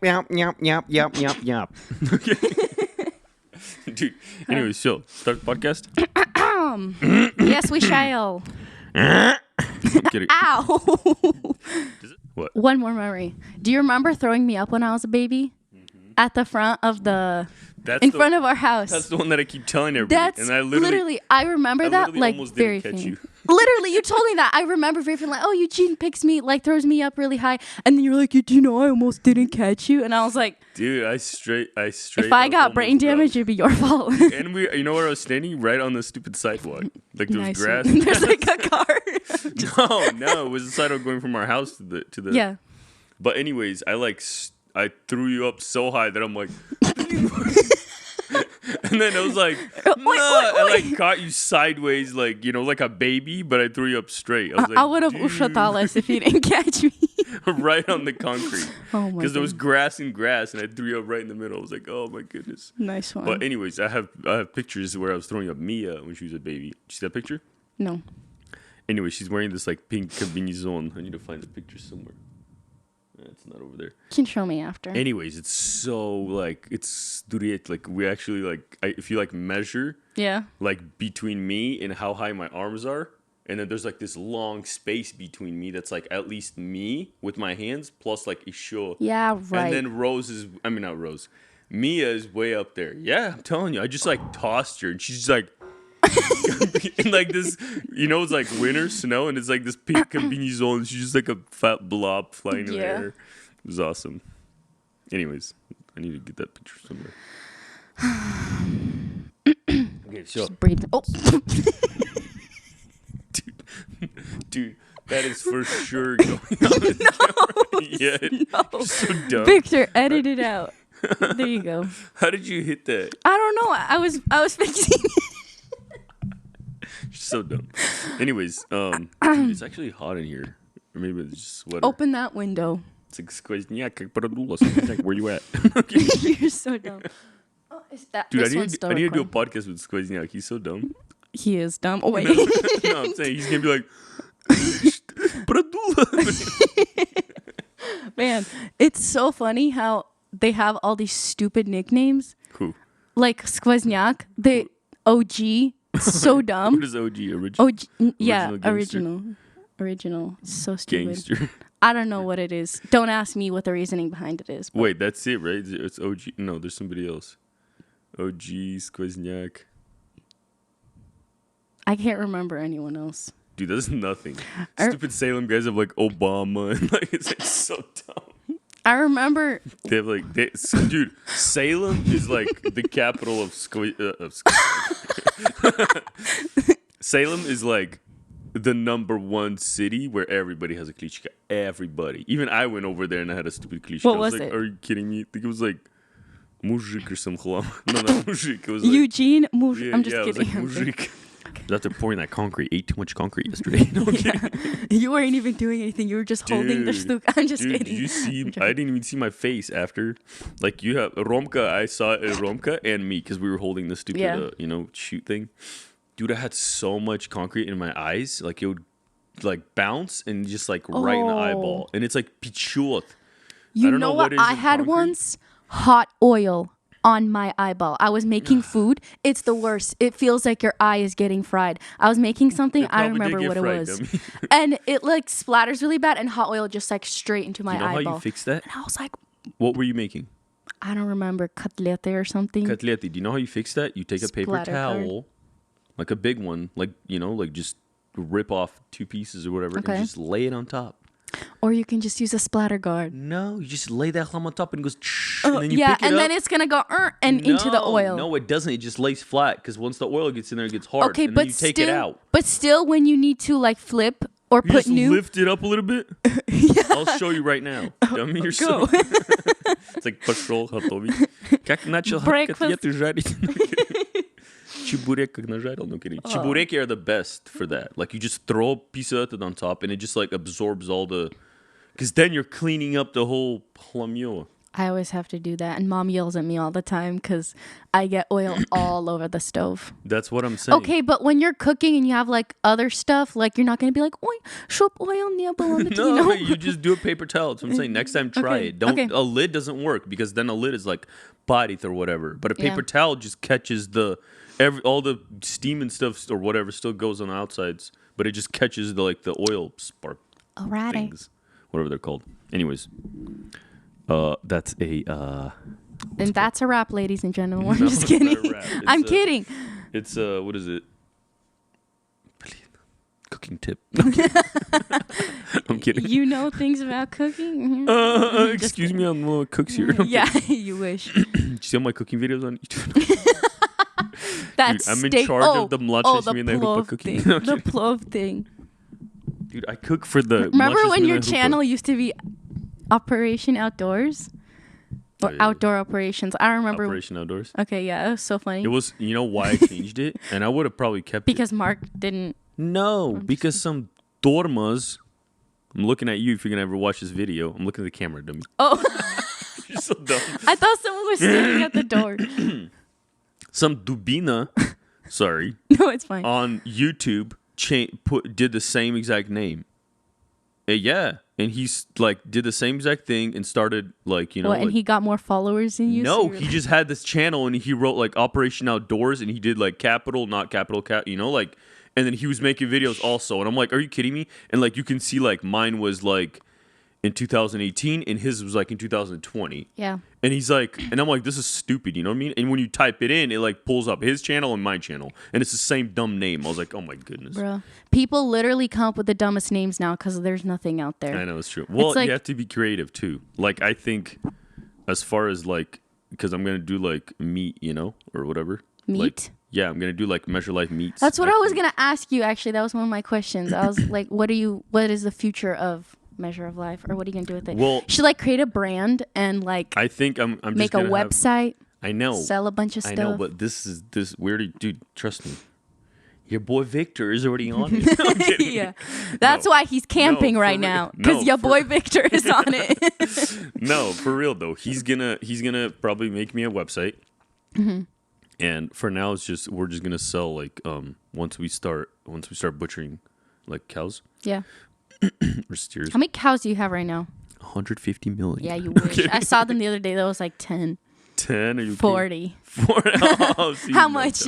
Yep. Okay. Dude, anyway, so start the podcast. Yes, we shall. I'm kidding. Ow. What? One more memory. Do you remember throwing me up when I was a baby? At the front of the... front of our house. That's the one that I keep telling everybody. That's literally, I remember that like very faint. Literally, you told me that. I remember very faint, like, oh, Eugene picks me, like throws me up really high. And then you're like, Eugene, I almost didn't catch you. And I was like... Dude, I straight. If I got brain damage, it'd be your fault. And you know where I was standing? Right on the stupid sidewalk. Like there was grass. There's like a car. No, it was the sidewalk going from our house to the. Yeah. But anyways, I threw you up so high that I'm like, and then I was like, I like caught you sideways, like like a baby, but I threw you up straight. I was like, I would have ushatalas if you didn't catch me. Right on the concrete. Oh my! Because there was grass, and I threw you up right in the middle. I was like, oh my goodness. Nice one. But anyways, I have pictures where I was throwing up Mia when she was a baby. Did you see that picture? No. Anyway, she's wearing this like pink combination. I need to find the picture somewhere. It's not over there. You can show me after. Anyways, it's so like it's like we actually like if you like measure like between me and how high my arms are, and then there's like this long space between me that's like at least me with my hands plus like Isho. Yeah, right. And then not Rose. Mia is way up there. Yeah, I'm telling you. I just like tossed her and she's just like and like this, it's like winter snow, and it's like this pink combination. She's just like a fat blob flying in the air. It was awesome. Anyways, I need to get that picture somewhere. Okay, so just breathe. Oh, dude, that is for sure going on. No, yeah, no. So dumb. Victor, edit it out. There you go. How did you hit that? I don't know. I was fixing it. So dumb. Anyways, dude, it's actually hot in here. Or maybe it's just sweater. Open that window. It's like skvozняк, как продуло. Like, where you at? Okay. You're so dumb. Oh, is that, dude, I need to do a podcast with Skvozняк. He's so dumb. He is dumb. Oh, wait. No, I'm saying he's going to be like, продуло. Man, it's so funny how they have all these stupid nicknames. Who? Like Skvozняk, the OG. So dumb. What is OG? Original? Original. So stupid. Gangster. I don't know what it is. Don't ask me what the reasoning behind it is. Wait, that's it, right? It's OG. No, there's somebody else. OG, Skvozняk. I can't remember anyone else. Dude, that's nothing. Stupid Salem guys have like Obama and like it's like so dumb. I remember they have dude, Salem is like the capital of Salem is like the number one city where everybody has a klitschka. Everybody. Even I went over there and I had a stupid klitschka. What was like, it? Are you kidding me? I think it was like muzhik or some chlam. No, not muzhik. It was like, Eugene Muzhik. I'm just kidding. It was like muzhik. After pouring that concrete, ate too much concrete yesterday. No, you weren't even doing anything. You were just holding the stuk. I'm just kidding. Did you see? I didn't even see my face after. Like you have Romka, I saw it Romka and me because we were holding the stupid, shoot thing. Dude, I had so much concrete in my eyes, like it would like bounce and just like right in the eyeball, and it's like pichot. You know what I had once? Hot oil on my eyeball. I was making food. It's the worst. It feels like your eye is getting fried. I was making something. I don't remember what it was. And it like splatters really bad and hot oil just like straight into my eyeball. You know how you fix that? And I was like, what were you making? I don't remember. Kotlete or something. Kotlete. Do you know how you fix that? You take a paper towel, like a big one, like just rip off 2 pieces or whatever, and just lay it on top. Or you can just use a splatter guard. No, you just lay that chlam on top and it goes. Oh, and then you pick it up. then it's gonna go into the oil. No, it doesn't. It just lays flat because once the oil gets in there, it gets hard. Okay, and then you take it out. But still, when you need to like flip or you put just lift it up a little bit. I'll show you right now. Dummy, you're so. It's like пошел готовить. Как начал котлеты жарить. Чебурек как нажарил. No kidding. Чебуреки are the best for that. Like you just throw a piece of it on top and it just like absorbs all the. Because then you're cleaning up the whole chlamyo. I always have to do that. And Mom yells at me all the time because I get oil all over the stove. That's what I'm saying. Okay, but when you're cooking and you have like other stuff, like you're not going to be like, oi, shop oil niya balamit, No, you know? you just do a paper towel. That's what I'm saying. Next time, try it. Don't. A lid doesn't work because then a lid is like parit or whatever. But a paper towel just catches all the steam and stuff or whatever still goes on the outsides. But it just catches the oil spark things. Whatever they're called. Anyways. That's a and that's a wrap, ladies and gentlemen. I'm just kidding. I'm kidding. It's what is it? Cooking tip. I'm kidding. You know things about cooking? Excuse me, I'm one of the cooks here. Yeah, you wish. Did you see all my cooking videos on YouTube? That's Dude, I'm in charge of the mlačesmi the and the Rupa cooking. The plov thing. Dude, I cook for the. Remember when your channel used to be Operation Outdoors? Or Outdoor Operations. I remember. Operation Outdoors. Okay, yeah, it was so funny. It was, you know why I changed it? And I would have probably kept because Mark didn't. No, because some dormas. I'm looking at you if you're going to ever watch this video. I'm looking at the camera, dummy. Oh. You're so dumb. I thought someone was standing at the door. Some dubina, sorry. No, it's fine. On YouTube did the same exact name. Yeah, and he's did the same exact thing and started and he got more followers than you? No, he just had this channel and he wrote Operation Outdoors and he did capital, not capital, and then he was making videos also. And I'm like, are you kidding me? And you can see mine was in 2018 and his was in 2020. Yeah. And he's and I'm like, this is stupid, you know what I mean? And when you type it in, it pulls up his channel and my channel. And it's the same dumb name. I was like, oh my goodness. Bro, people literally come up with the dumbest names now because there's nothing out there. I know, it's true. Well, you have to be creative too. I think as far as because I'm going to do meat, or whatever. Meat? Yeah, I'm going to do Measure Life meats. That's what I was going to ask you, actually. That was one of my questions. I was like, what is the future of Measure of Life, or what are you gonna do with it? Well, should create a brand and I think I'm make just a website. I know, sell a bunch of stuff. I know, but this weird, dude. Trust me, your boy Victor is already on it. No, I'm kidding. Yeah, that's why he's camping right now because your boy Victor is on it. No, for real though, he's gonna probably make me a website. Mm-hmm. And for now, we're just gonna sell once we start butchering cows. Yeah. Or steers. How many cows do you have right now? 150 million. Yeah, you wish. I saw them the other day. That was 10. 10? Are you 40. 40. Oh, how much?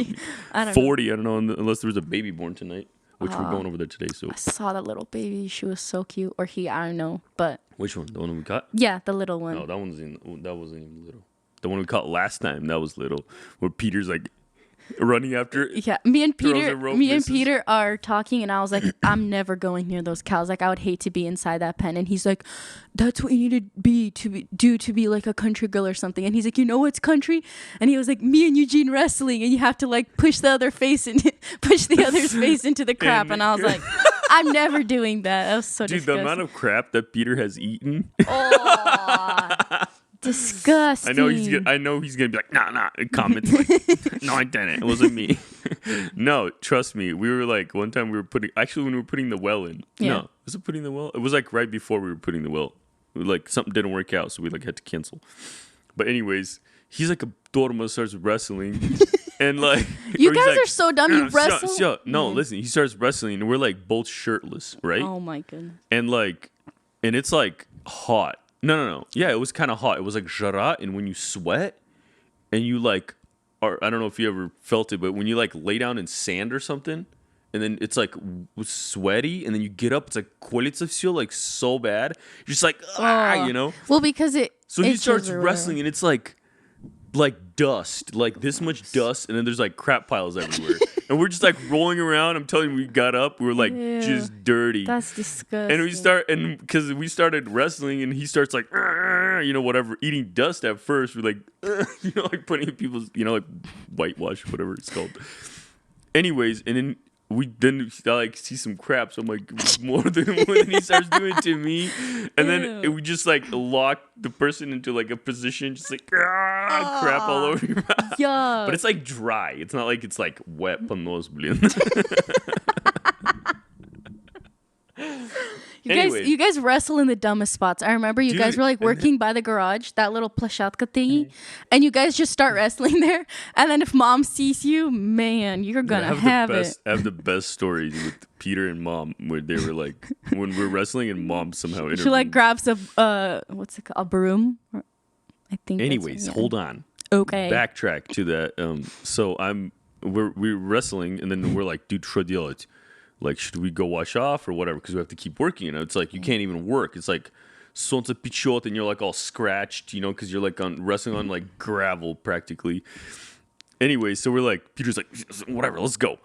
I don't know. 40, I don't know, unless there was a baby born tonight, which we're going over there today. So I saw that little baby. She was so cute. Or he, I don't know. But which one? The one we caught? Yeah, the little one. No, that wasn't even little. The one we caught last time, that was little. Where Peter's running after it. Yeah, me and Peter are talking, and I was like, I'm never going near those cows. I would hate to be inside that pen. And he's like, that's what you need to be a country girl or something. And he's like, you know what's country? And he was like, me and Eugene wrestling, and you have to push the other's face into the crap. And I was like, I'm never doing that. That was so disgusting. Dude, the amount of crap that Peter has eaten. Oh. Disgusting. I know he's gonna be like, nah. Comments no, I didn't. It wasn't me. No, trust me. We were one time when we were putting the well in. Yeah. No, was it putting the well? It was right before we were putting the well. Something didn't work out, so we had to cancel. But anyways, he's a Dorma starts wrestling, and you guys are so dumb. You wrestle. No, listen. He starts wrestling, and we're both shirtless, right? Oh my goodness. And and it's hot. No. Yeah, it was kind of hot. It was jara, and when you sweat, and you or I don't know if you ever felt it, but when you lay down in sand or something, and then it's sweaty, and then you get up, it's колется все so bad. You're just you know. Well, because So he starts wrestling, and it's dust, this much dust, and then there's crap piles everywhere. And we're just rolling around. I'm telling you, we got up. We were just dirty. That's disgusting. And because we started wrestling, and he starts whatever, eating dust at first. We're putting people's, whitewash, whatever it's called. Anyways, and then we see some crap. So I'm more than when he starts doing it to me. And then we just lock the person into a position, just crap all over your mouth. Yuck. But it's dry. It's not it's wet. You You guys wrestle in the dumbest spots. I remember you guys were like working by the garage, that little plashatka thingy, and you guys just start wrestling there. And then if mom sees you, man, you're gonna have it. I have the best stories with Peter and mom where they were like when we're wrestling and mom somehow intervenes. She like grabs what's it called, a broom. I think. Anyways, hold on. Okay. Backtrack to that. So we're wrestling and then we're like, dude, что делать? Like, should we go wash off or whatever? Because we have to keep working. You know, it's like you can't even work. It's like солнце печет and you're like all scratched, you know, because you're like wrestling on like gravel practically. Anyway, so we're like, Peter's like, whatever, let's go.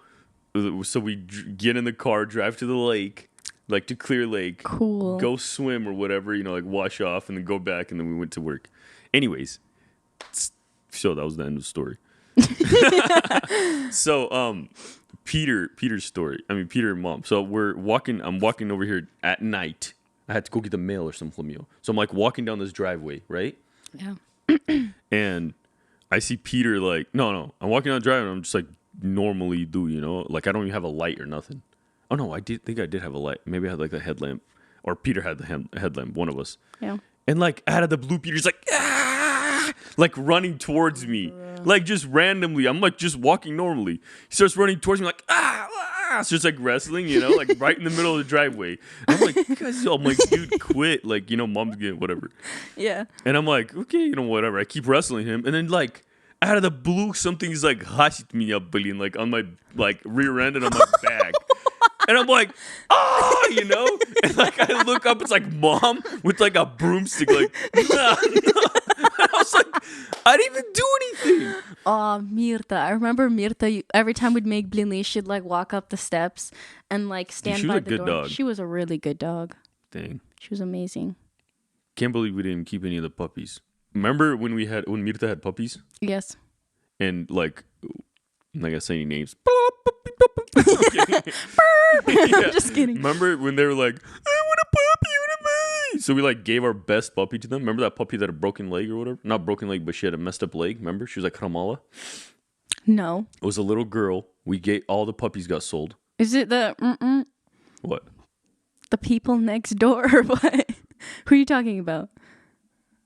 So we get in the car, drive to the lake, like to Clear Lake. Cool. Go swim or whatever, you know, like wash off and then go back and then we went to work. Anyways, so that was the end of the story. So, Peter's story. I mean, Peter and mom. So I'm walking over here at night. I had to go get the mail or something from you. So I'm like walking down this driveway, right? Yeah. And I see Peter like, no. I'm walking down the driveway and I'm just like normally do, you know? Like I don't even have a light or nothing. Oh no, I think I did have a light. Maybe I had like a headlamp. Or Peter had the headlamp, one of us. Yeah. And like out of the blue, Peter's like, like running towards me. Like just randomly. I'm like just walking normally. He starts running towards me like, It's just like wrestling, you know, like right in the middle of the driveway. And I'm like, dude, quit. Like, you know, mom's getting whatever. Yeah. And I'm like, okay, you know, whatever. I keep wrestling him. And then like out of the blue, something's like hashit me up, like on my like rear end and on my back. And I'm like, you know? And like I look up, it's like mom with like a broomstick, like, no. I was like, I didn't even do anything. Oh, Mirta. I remember Mirta, every time we'd make blini, she'd like walk up the steps and like stand by the door. She was a good dog. She was a really good dog. Dang. She was amazing. Can't believe we didn't keep any of the puppies. Remember when Mirta had puppies? Yes. And like, I'm not gonna say any names. I'm just kidding. Remember when they were like, I want a puppy, so we like gave our best puppy to them. Remember that puppy that had a broken leg or whatever? Not broken leg, but she had a messed up leg. Remember? She was like Kramala. No. It was a little girl. We gave all the puppies got sold. Is it the what? The people next door or what? Who are you talking about?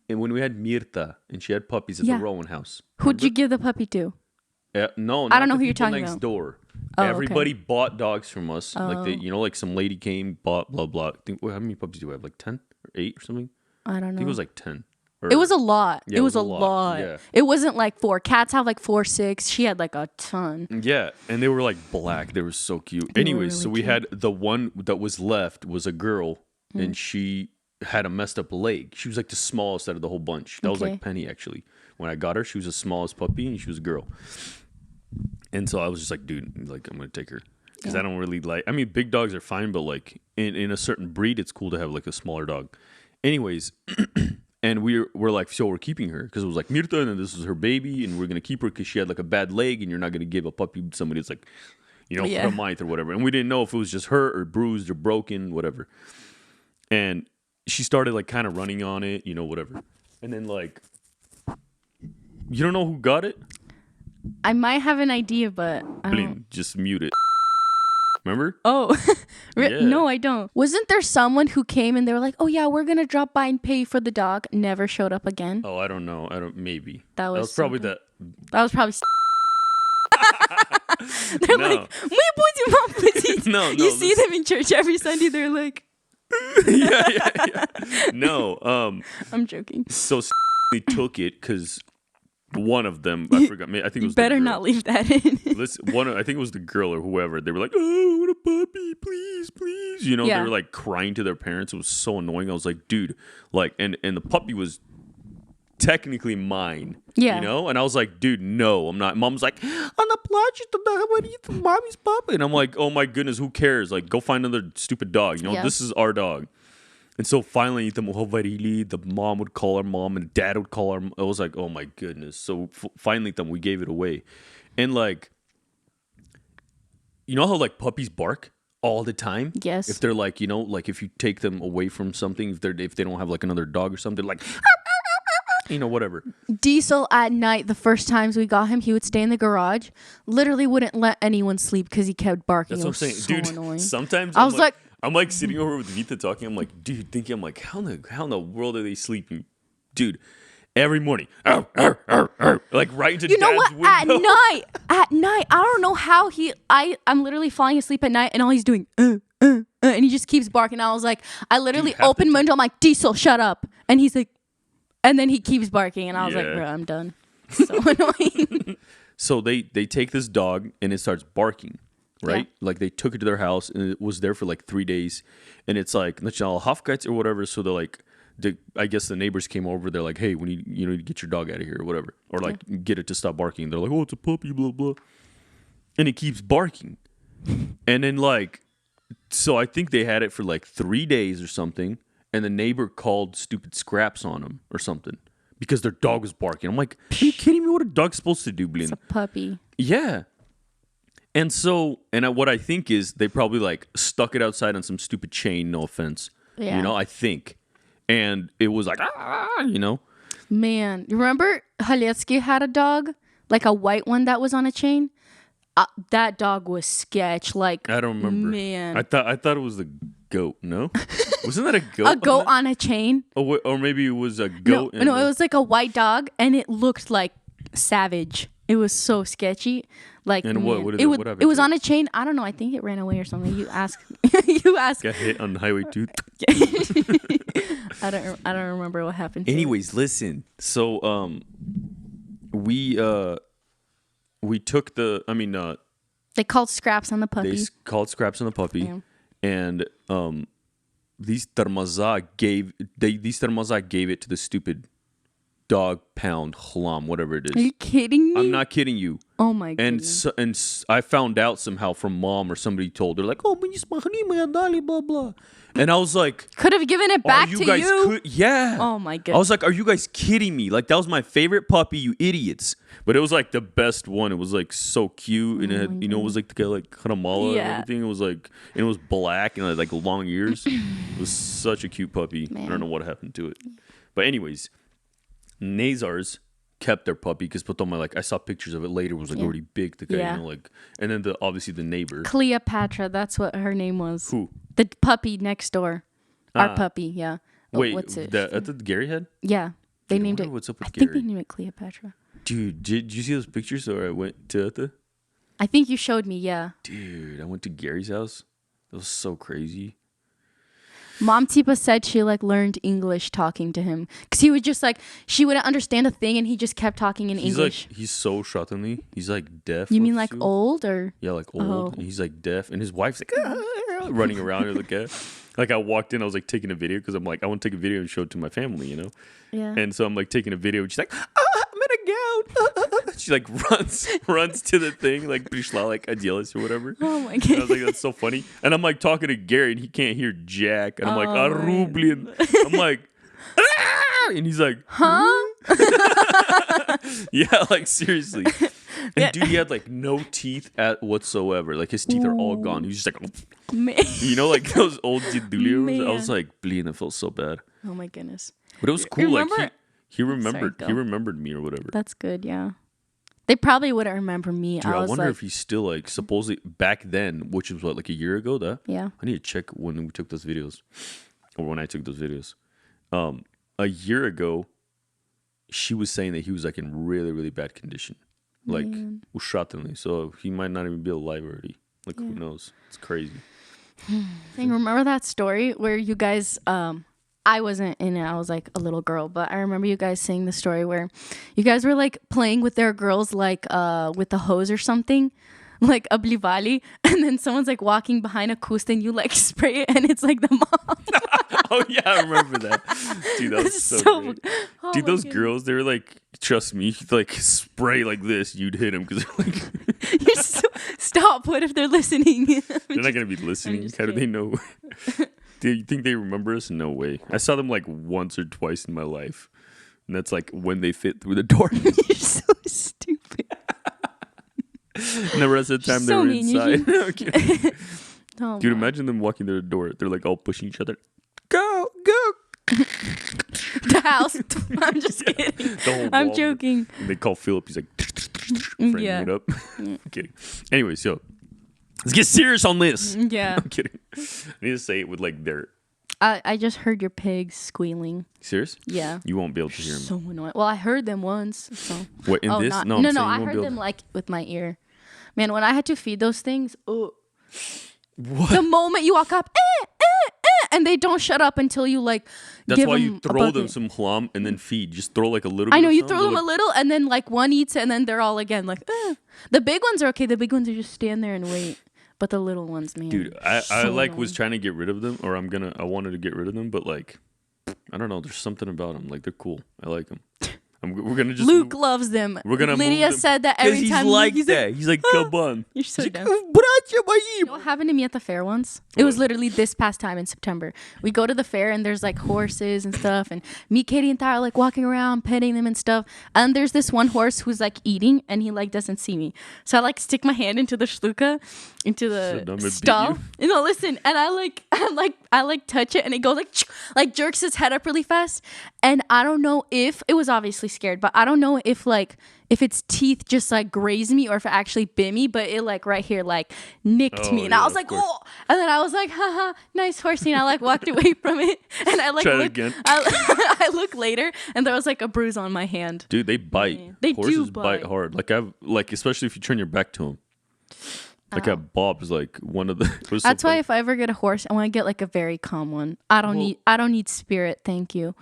And when we had Mirta and she had puppies at the Rowan house. Who'd you give the puppy to? No, I don't know who you're talking next about. Door. Oh, everybody bought dogs from us. Oh. Like you know, like some lady came, bought blah blah. How many puppies do we have? Like 10 or 8 or something? I don't know. I think it was like 10. It was a lot. Yeah, it was a lot. Yeah. It wasn't like 4. Cats have like 4, 6. She had like a ton. Yeah, and they were like black. They were so cute. Anyways, really so we had the one that was left was a girl, and she had a messed up leg. She was like the smallest out of the whole bunch. That was like Penny actually. When I got her, she was the smallest puppy, and she was a girl. And so I was just like, dude, like I'm gonna take her because I don't really like. I mean, big dogs are fine, but like in a certain breed, it's cool to have like a smaller dog. Anyways, and we're like, so we're keeping her because it was like Mirta, and this was her baby, and we're gonna keep her because she had like a bad leg, and you're not gonna give a puppy to somebody that's like, you know, traumatized or whatever. And we didn't know if it was just hurt or bruised or broken, whatever. And she started like kind of running on it, you know, whatever. And then like, you don't know who got it? I might have an idea, but I don't. Just mute it. Remember? Oh, no, I don't. Wasn't there someone who came and they were like, "Oh yeah, we're gonna drop by and pay for the dog"? Never showed up again. Oh, I don't know. Maybe that was probably that. That was probably. They're like, no. You see them in church every Sunday. They're like, yeah. No, I'm joking. So they took it because. One of them, I forgot. I think it was. You better not leave that in. I think it was the girl or whoever. They were like, "Oh, I want a puppy, please." You know, they were like crying to their parents. It was so annoying. I was like, "Dude," like, and the puppy was technically mine. Yeah. You know, and I was like, "Dude, no, I'm not." Mom's like, "I'm not playing mommy's puppy," and I'm like, "Oh my goodness, who cares? Like, go find another stupid dog. You know, this is our dog." And so finally, the mom would call our mom and dad would call our. I was like, oh my goodness. So finally, we gave it away. And like, you know how like puppies bark all the time? Yes. If they're like, you know, like if you take them away from something, if they don't have like another dog or something, like, you know, whatever. Diesel at night, the first times we got him, he would stay in the garage. Literally wouldn't let anyone sleep because he kept barking. That's what I'm saying. So dude, annoying. Sometimes I was like, I'm like sitting over with Vita talking. I'm like, dude, thinking, I'm like, how in the world are they sleeping? Dude, every morning, like right into you know Dad's what? window. At night, I don't know how I'm literally falling asleep at night and all he's doing, and he just keeps barking. I was like, I literally opened my window. I'm like, Diesel, shut up. And he's like, and then he keeps barking. And I was like, bro, I'm done. So annoying. So they take this dog and it starts barking, right? Yeah. Like they took it to their house and it was there for like 3 days. And it's like National Hofgeits or whatever. So they're like, I guess the neighbors came over. They're like, hey, we need you to get your dog out of here or whatever. Or like get it to stop barking. They're like, oh, it's a puppy, blah, blah. And it keeps barking. And then like, so I think they had it for like 3 days or something. And the neighbor called stupid Scraps on them or something. Because their dog was barking. I'm like, are you kidding me? What a dog's supposed to do, Blin? It's a puppy. Yeah. And so, what I think is they probably like stuck it outside on some stupid chain, no offense. Yeah. You know, I think. And it was like, you know. Man, you remember Haletsky had a dog? Like a white one that was on a chain? That dog was sketch. Like, I don't remember. Man. I thought it was the goat, no? Wasn't that a goat? A goat on a chain? Or maybe it was a goat. No, it was like a white dog, and it looked like savage. It was so sketchy. Like, and what happened? It was on a chain. I don't know. I think it ran away or something. You ask. Got hit on Highway 2. I don't remember what happened. Anyways, listen. So we took they called Scraps on the puppy. They called Scraps on the puppy. Yeah. And these Tarmaza gave it to the stupid dog pound chlam, whatever it is. Are you kidding me? I'm not kidding you. Oh my goodness. And I found out somehow from mom or somebody told her like, oh, blah blah. And I was like, could have given it back to you. Yeah. Oh my goodness. I was like, are you guys kidding me? Like that was my favorite puppy, you idiots. But it was like the best one. It was like so cute, and it had, it was like the guy like Karamala and everything. It was like, and it was black and it had like long ears. It was such a cute puppy. Man. I don't know what happened to it. But anyways, Nazars kept their puppy because I saw pictures of it later. It was like already big. The guy, and then obviously the neighbor Cleopatra. That's what her name was. Who? The puppy next door. Our puppy. Yeah. Wait, what's it? That Gary had? Yeah, they named it. What's up with Gary? I think they named it Cleopatra. Dude, did you see those pictures where I went to Ata? I think you showed me, yeah. Dude, I went to Gary's house. That was so crazy. Mom Tipa said she learned English talking to him. Because he would just she wouldn't understand a thing and he just kept talking in English. He's so shockingly. He's like deaf. You mean like old or? Yeah, like old. Oh. And he's like deaf. And his wife's like running around like that. Like I walked in, I was like taking a video because I'm like, I want to take a video and show it to my family, you know? Yeah. And so I'm like taking a video and she's like, I'm in a gown. She like runs to the thing, like Adilis or whatever. Oh my God. And I was like, that's so funny. And I'm like talking to Gary and he can't hear jack. And I'm like, Arublin. I'm like, and he's like, huh? Yeah, like seriously. And dude, he had like no teeth whatsoever. Like his teeth are all gone. He's just like, you know, like those old Didulios. I was like, bleeding. It felt so bad. Oh my goodness. But it was cool. Like he remembered me or whatever. That's good. Yeah. They probably wouldn't remember me. Dude, I wonder if he's still like supposedly back then, which was like a year ago. Yeah. I need to check when we took those videos, or when I took those videos. A year ago, she was saying that he was like in really, really bad condition. Like, ushatanly. So he might not even be alive already. Like, who knows? It's crazy. Remember that story where you guys, I wasn't in it. I was like a little girl, but I remember you guys saying the story where you guys were like playing with their girls, like with the hose or something, like a blivali, and then someone's like walking behind a kusta and you like spray it and it's like the mom. Oh yeah, I remember that. Dude, that was so great. Oh, dude, those girls, they were like, trust me, like spray like this, you'd hit them because they're like, stop. What if they're listening? They're not gonna be listening. How do they know? Do you think they remember us? No way. I saw them like once or twice in my life, and that's like when they fit through the door. You're so stupid. And the rest of the time they were inside. Okay. Oh, dude, imagine them walking to the door. They're like all pushing each other. Go. The house. I'm just kidding. I'm joking. And they call Philip. He's like, framing it up. Kidding. Anyway, so Let's get serious on this. Yeah. I'm kidding. I need to say it with like their... I just heard your pigs squealing. Serious? Yeah. You won't be able to hear them. So annoying. Well, I heard them once. So. What, in this? No, I heard them like with my ear. Man, when I had to feed those things, what? The moment you walk up, and they don't shut up until you like. That's why you throw them some chlam and then feed. Just throw like a little bit. I know, you throw them a little and then like one eats it and then they're all again like, The big ones are okay. The big ones are just stand there and wait. But the little ones, man. Dude, I like was trying to get rid of them, or I wanted to get rid of them, but like, I don't know. There's something about them. Like, they're cool. I like them. We're gonna just. Luke loves them. We're gonna. Lydia said that every time. He's that. He's like, come on. You're so like, dumb. You know what happened to me at the fair once? It was literally this past time in September. We go to the fair and there's like horses and stuff, and me, Katie, and Thar are like walking around petting them and stuff. And there's this one horse who's like eating, and he like doesn't see me. So I like stick my hand into the shluka, into the stall. You know, listen, and I like touch it, and it goes like jerks his head up really fast. And I don't know if it was obviously scared, but I don't know if its teeth just like grazed me or if it actually bit me, but it like right here like nicked me, and I was like, oh, and then I was like, haha, nice horsey, and I like walked away from it, and I like try it again. I look later, and there was like a bruise on my hand. Dude, they bite. Yeah. They Horses do bite hard. Like especially if you turn your back to them. Like that Bob is like one of the. That's why if I ever get a horse, I want to get like a very calm one. I don't need Spirit, thank you.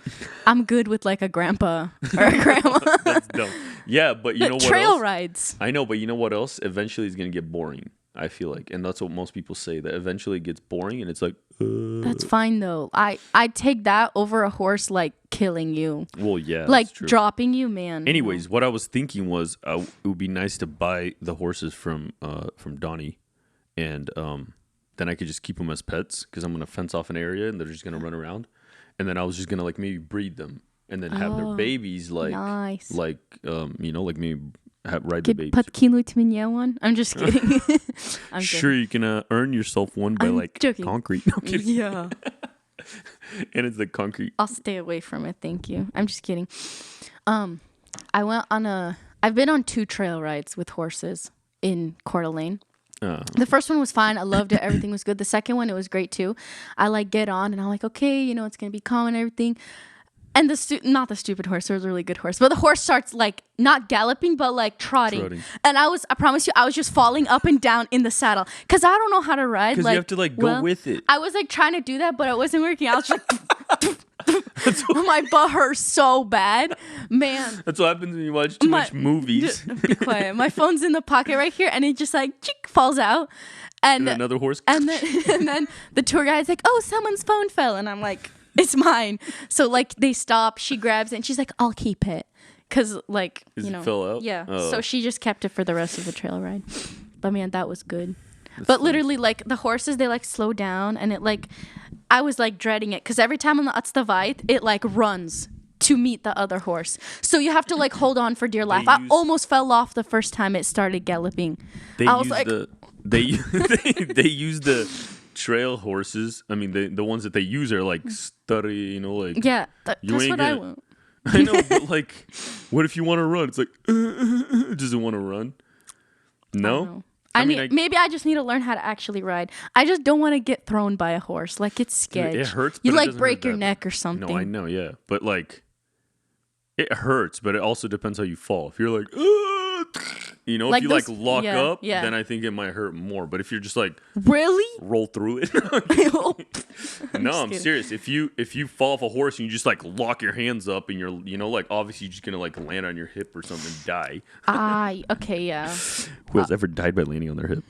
I'm good with like a grandpa or a grandma. That's dumb. Yeah, but you know what? Trail rides. I know, but you know what else? Eventually, it's gonna get boring. I feel like, and that's what most people say. That eventually it gets boring, and it's like. That's fine though. I'd take that over a horse like killing you. Well, yeah, like dropping you, man. Anyways, what I was thinking was it would be nice to buy the horses from Donnie, and then I could just keep them as pets because I'm gonna fence off an area and they're just gonna run around, and then I was just gonna like maybe breed them and then have their babies like nice. like like maybe. Ride the babies. One. I'm just kidding. I'm sure, you can earn yourself one by like joking. concrete. No kidding. Yeah. And it's the concrete. I'll stay away from it. Thank you. I'm just kidding. I've been on 2 trail rides with horses in Coeur d'Alene. The first one was fine. I loved it. Everything was good. The second one, it was great too. I like get on and I'm like, okay, it's going to be calm and everything. And not the stupid horse, it was a really good horse. But the horse starts like not galloping, but like trotting. And I promise you, I was just falling up and down in the saddle. Because I don't know how to ride. Because you have to like go with it. I was like trying to do that, but it wasn't working. I was like, my butt hurts so bad. Man. That's what happens when you watch too much movies. Be quiet. My phone's in the pocket right here, and it just like falls out. And another horse. And then the tour guide's like, oh, someone's phone fell. And I'm like, it's mine. So like they stop, she grabs it and she's like, I'll keep it. Cause like, it fell out? Yeah. Oh. So she just kept it for the rest of the trail ride. But man, that was good. But literally like the horses, they like slow down and it like, I was like dreading it. Cause every time on the Atstavite, it like runs to meet the other horse. So you have to like hold on for dear life. I almost fell off the first time it started galloping. They use the trail horses. I mean, the ones that they use are like study, like yeah. That's what I want. I know, but like, what if you want to run? It's like doesn't want to run. No. Maybe I just need to learn how to actually ride. I just don't want to get thrown by a horse. Like it's sketch. It hurts. You like break your neck or something. No, I know. Yeah, but like, it hurts. But it also depends how you fall. If you're like. If you like lock up, then I think it might hurt more. But if you're just like really roll through it, no, I'm serious. If you fall off a horse and you just like lock your hands up and you're like obviously you're just gonna like land on your hip or something and die. Okay, yeah. Who has ever died by landing on their hip?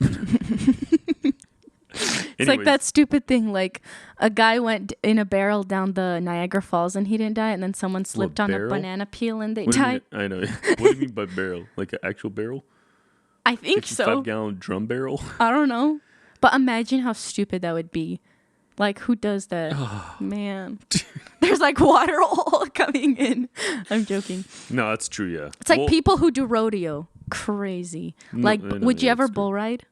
It's like that stupid thing, like a guy went in a barrel down the Niagara Falls and he didn't die, and then someone slipped on a banana peel and they died. I know. What do you mean by barrel? Like an actual barrel? I think so. 55-gallon drum barrel? I don't know. But imagine how stupid that would be. Like, who does that? Man. There's like water all coming in. I'm joking. No, that's true, yeah. It's like people who do rodeo. Crazy. Would you ever bull ride?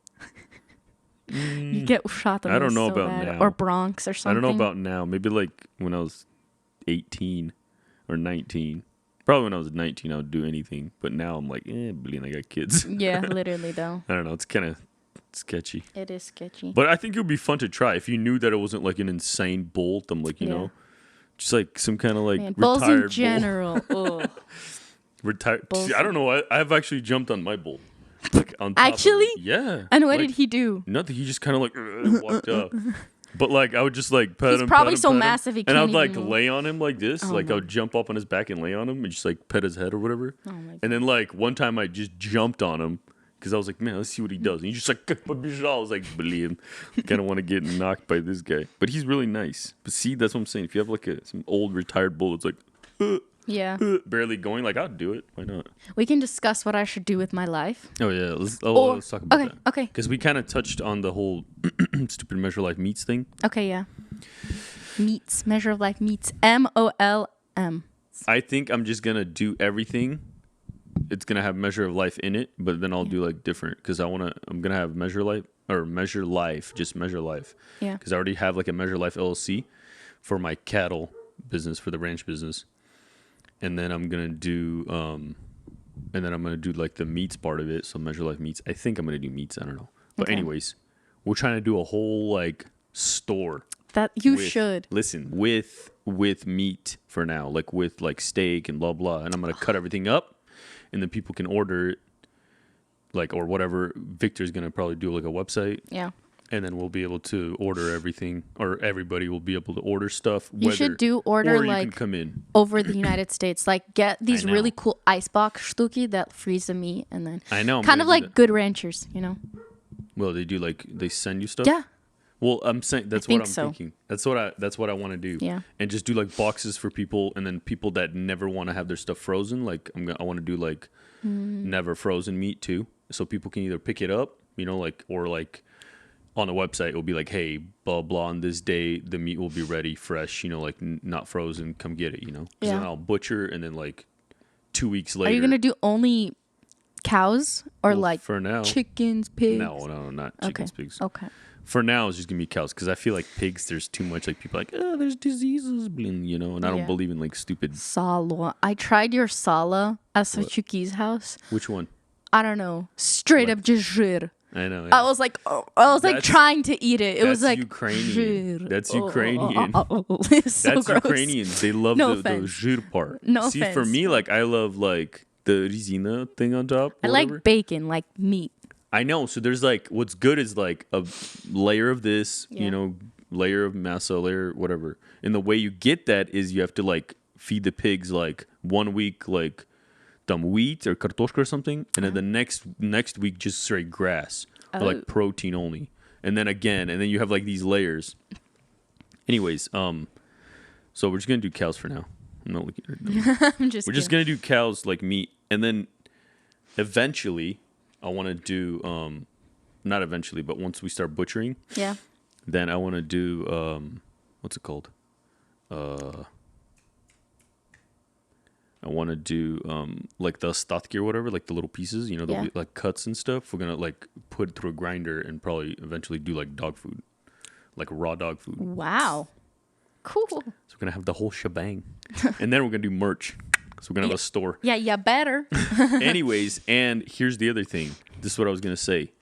You get shot. I don't know about now. Or Bronx or something. I don't know about now. Maybe like when I was 18 or 19. Probably when I was 19, I would do anything. But now I'm like, I got kids. Yeah, literally though. I don't know. It's kind of sketchy. It is sketchy. But I think it would be fun to try if you knew that it wasn't like an insane bolt. I'm like, you know, just like some kind of like retired bulls in general. Retired. See, I don't know. I've actually jumped on my bull. Like on top actually? Of it. Yeah. And what did he do? Nothing. He just kind of like walked up. But like I would just like pet him. He's probably pet him, so pet him, massive he and can't I'd like even lay on him like this. Oh like my. I would jump up on his back and lay on him and just like pet his head or whatever. Oh my God. And then like one time I just jumped on him because I was like, man, let's see what he does. And he just like, I was like, believe. Kind of want to get knocked by this guy, but he's really nice. But see, that's what I'm saying. If you have like some old retired bull, it's like. Yeah. Barely going. Like, I'd do it. Why not? We can discuss what I should do with my life. Oh, yeah. Let's talk about that. Okay. Because we kind of touched on the whole stupid Measure Life Meets thing. Okay, yeah. Meets. Measure of Life Meets. MOLM. I think I'm just going to do everything. It's going to have Measure of Life in it, but then I'll do like different. Because I'm going to have Measure Life. Just Measure Life. Yeah. Because I already have like a Measure Life LLC for my cattle business, for the ranch business. And then I'm gonna do, like the meats part of it. So Measure Life Meats. I think I'm gonna do meats. I don't know. But anyways, we're trying to do a whole like store. That you should listen with meat for now, like with like steak and blah blah. And I'm gonna cut everything up, and then people can order it, like or whatever. Victor's gonna probably do like a website. Yeah. And then we'll be able to order everything, or everybody will be able to order stuff. You should order or like you can come in over the United States. Like get these really cool icebox shtuki that freeze the meat, and then I know kind of like Good Ranchers, you know. Well, they do like they send you stuff. Yeah. Well, I'm saying that's what I'm thinking. That's what I want to do. Yeah. And just do like boxes for people, and then people that never want to have their stuff frozen. Like I want to do like never frozen meat too, so people can either pick it up, you know, like or like. On the website, it will be like, hey, blah, blah, on this day, the meat will be ready, fresh, you know, like not frozen. Come get it, you know? Because then I'll butcher, and then like 2 weeks later. Are you going to do only cows or like for now, chickens, pigs? No, not chickens, pigs. Okay. For now, it's just going to be cows because I feel like pigs, there's too much, like people are like, oh, there's diseases, you know, and I don't believe in like stupid. Sala. I tried your sala at Sachuki's house. Which one? I don't know. Straight up jajir. I know. Yeah. I was like trying to eat it. It was like Ukrainian. That's Ukrainian. It's so That's gross. Ukrainian. They love the zhir part. No See, offense. for me, like I love like the rizina thing on top. I like bacon, like meat. I know. So there's like what's good is like a layer of this, you know, layer of masa, layer whatever. And the way you get that is you have to like feed the pigs like 1 week like wheat or kartoshka or something, and then the next week just straight grass or like protein only, and then you have like these layers. Anyways, so we're just gonna do cows for now. I'm not looking at it. We're just gonna do cows like meat, and then eventually I want to do not eventually, but once we start butchering, then I want to do what's it called? I want to do like the statki or whatever, like the little pieces, you know, the like cuts and stuff. We're gonna like put it through a grinder and probably eventually do like dog food, like raw dog food. Wow, cool. So we're gonna have the whole shebang, and then we're gonna do merch. So we're gonna have a store. Yeah, better. Anyways, and here's the other thing. This is what I was gonna say.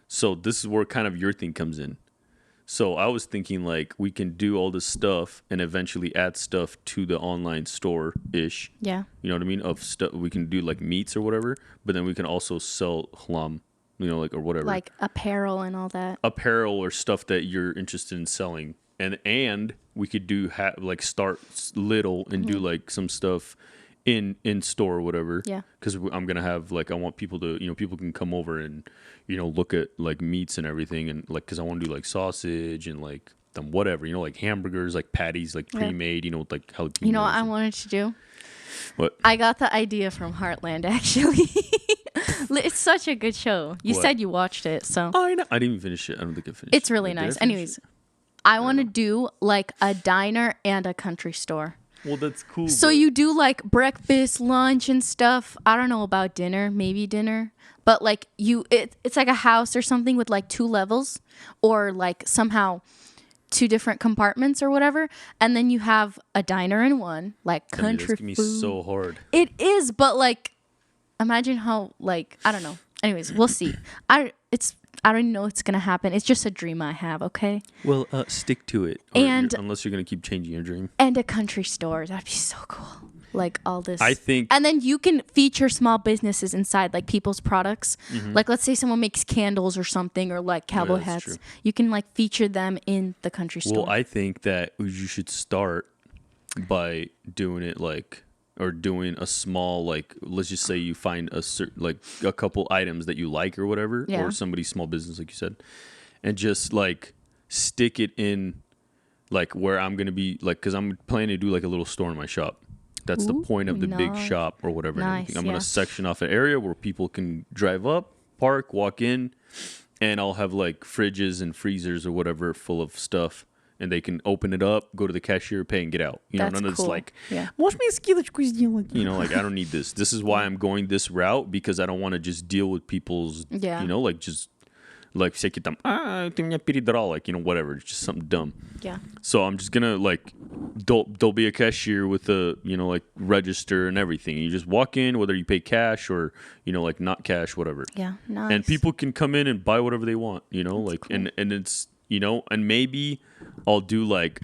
So this is where kind of your thing comes in. So I was thinking like we can do all this stuff and eventually add stuff to the online store-ish. Yeah. You know what I mean? Of stuff we can do like meats or whatever, but then we can also sell hlam, you know, like or whatever. Like apparel and all that. Apparel or stuff that you're interested in selling. And we could do like start little and do like some stuff in store or whatever. Yeah. Because I'm gonna have like I want people to people can come over and look at like meats and everything and like because I want to do like sausage and like whatever like hamburgers like patties like pre-made with like jalapeno. You know what I wanted to do? What? I got the idea from Heartland actually. It's such a good show. You said you watched it, so I know. I didn't even finish it. I don't think I finished. It's really nice. Anyways, I want to do like a diner and a country store. Well, that's cool. So you do like breakfast, lunch, and stuff. I don't know about dinner, maybe dinner, but like it's like a house or something with like 2 levels, or like somehow 2 different compartments or whatever, and then you have a diner in one, like country food. That's gonna be so hard. It I don't know what's going to happen. It's just a dream I have, okay? Well, stick to it. Unless you're going to keep changing your dream. And a country store. That'd be so cool. Like all this. I think. And then you can feature small businesses inside, like people's products. Mm-hmm. Like let's say someone makes candles or something, or like cowboy hats. True. You can like feature them in the country store. Well, I think that you should start by doing it like, or doing a small, like, let's just say you find a couple items that you like or whatever, or somebody's small business, like you said, and just like stick it in like where I'm going to be, like, because I'm planning to do like a little store in my shop. That's the point of the big shop or whatever. Nice, I'm going to section off an area where people can drive up, park, walk in, and I'll have like fridges and freezers or whatever full of stuff. And they can open it up, go to the cashier, pay, and get out. You know, none of this like, watch me you know, like, I don't need this. This is why I'm going this route, because I don't want to just deal with people's, you know, like, just, like, like, you know, whatever. It's just something dumb. Yeah. So I'm just going to, like, there'll be a cashier with a, you know, like, register and everything. You just walk in, whether you pay cash or, you know, like, not cash, whatever. Yeah, nice. And people can come in and buy whatever they want, you know, that's like, cool. and it's, you know, and maybe I'll do like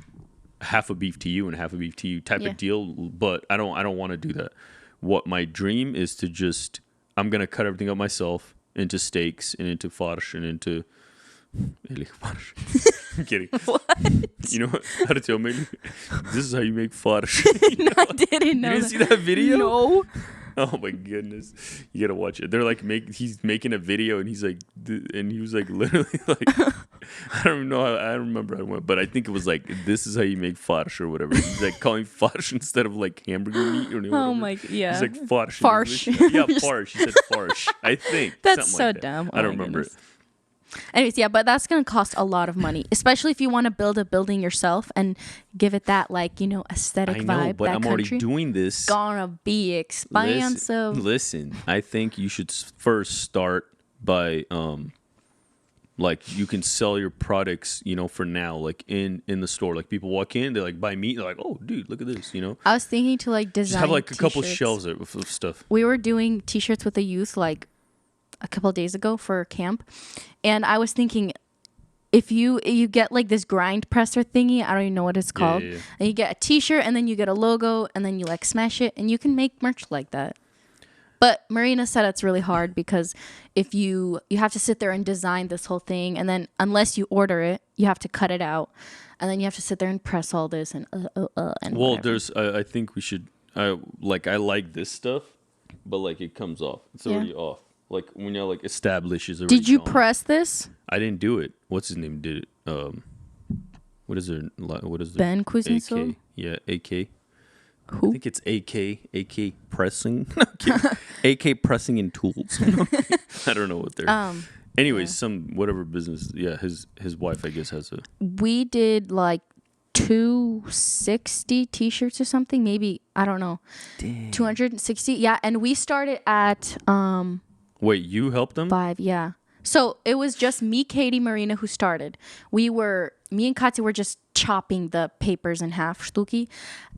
half a beef to you and half a beef to you type of deal, but I don't want to do that. What my dream is to just, I'm going to cut everything up myself into steaks and into farsh and into I'm kidding. What? You know how to tell me? This is how you make farsh. No, I didn't know. You didn't see that video? No. Oh my goodness, you gotta watch it. They're like he's making a video and he's like, and he was like literally like, I don't know, I don't remember how it went, but I think it was like, this is how you make farsh or whatever. He's like calling farsh instead of like hamburger meat or whatever. Oh my, yeah. He's like farsh. Farsh. Yeah, farsh. He said farsh. I think. That's so like dumb. I don't remember it. Anyways, yeah, but that's going to cost a lot of money, especially if you want to build a building yourself and give it that, like, you know, aesthetic vibe. I know, but I'm already doing this. Gonna be expensive. Listen, I think you should first start by, like, you can sell your products, you know, for now, like, in the store. Like, people walk in, they, like, buy meat, they're like, oh, dude, look at this, you know? I was thinking to, like, design just have, like, a couple t-shirts. shelves of stuff. We were doing T-shirts with the youth, like, a couple of days ago for camp, and I was thinking, if you get like this grind presser thingy, I don't even know what it's called, and you get a T-shirt and then you get a logo and then you like smash it and you can make merch like that. But Marina said it's really hard because if you have to sit there and design this whole thing, and then unless you order it, you have to cut it out, and then you have to sit there and press all this and well, whatever. There's I think we should I like this stuff, but like it comes off. It's already off. Like when you like establishes. Did you press this? I didn't do it. What's his name did it? What is it? Ben Kuznetsov? AK. Yeah, AK. Who? I think it's AK pressing. AK pressing and tools. I don't know what they're. Anyways, some whatever business. Yeah, his wife I guess has a. We did like 260 T-shirts or something. Maybe I don't know. Dang. 260. Yeah, and we started at Wait, you helped them? 5, yeah. So it was just me, Katie, Marina who started. Me and Katya were just chopping the papers in half, shtuki.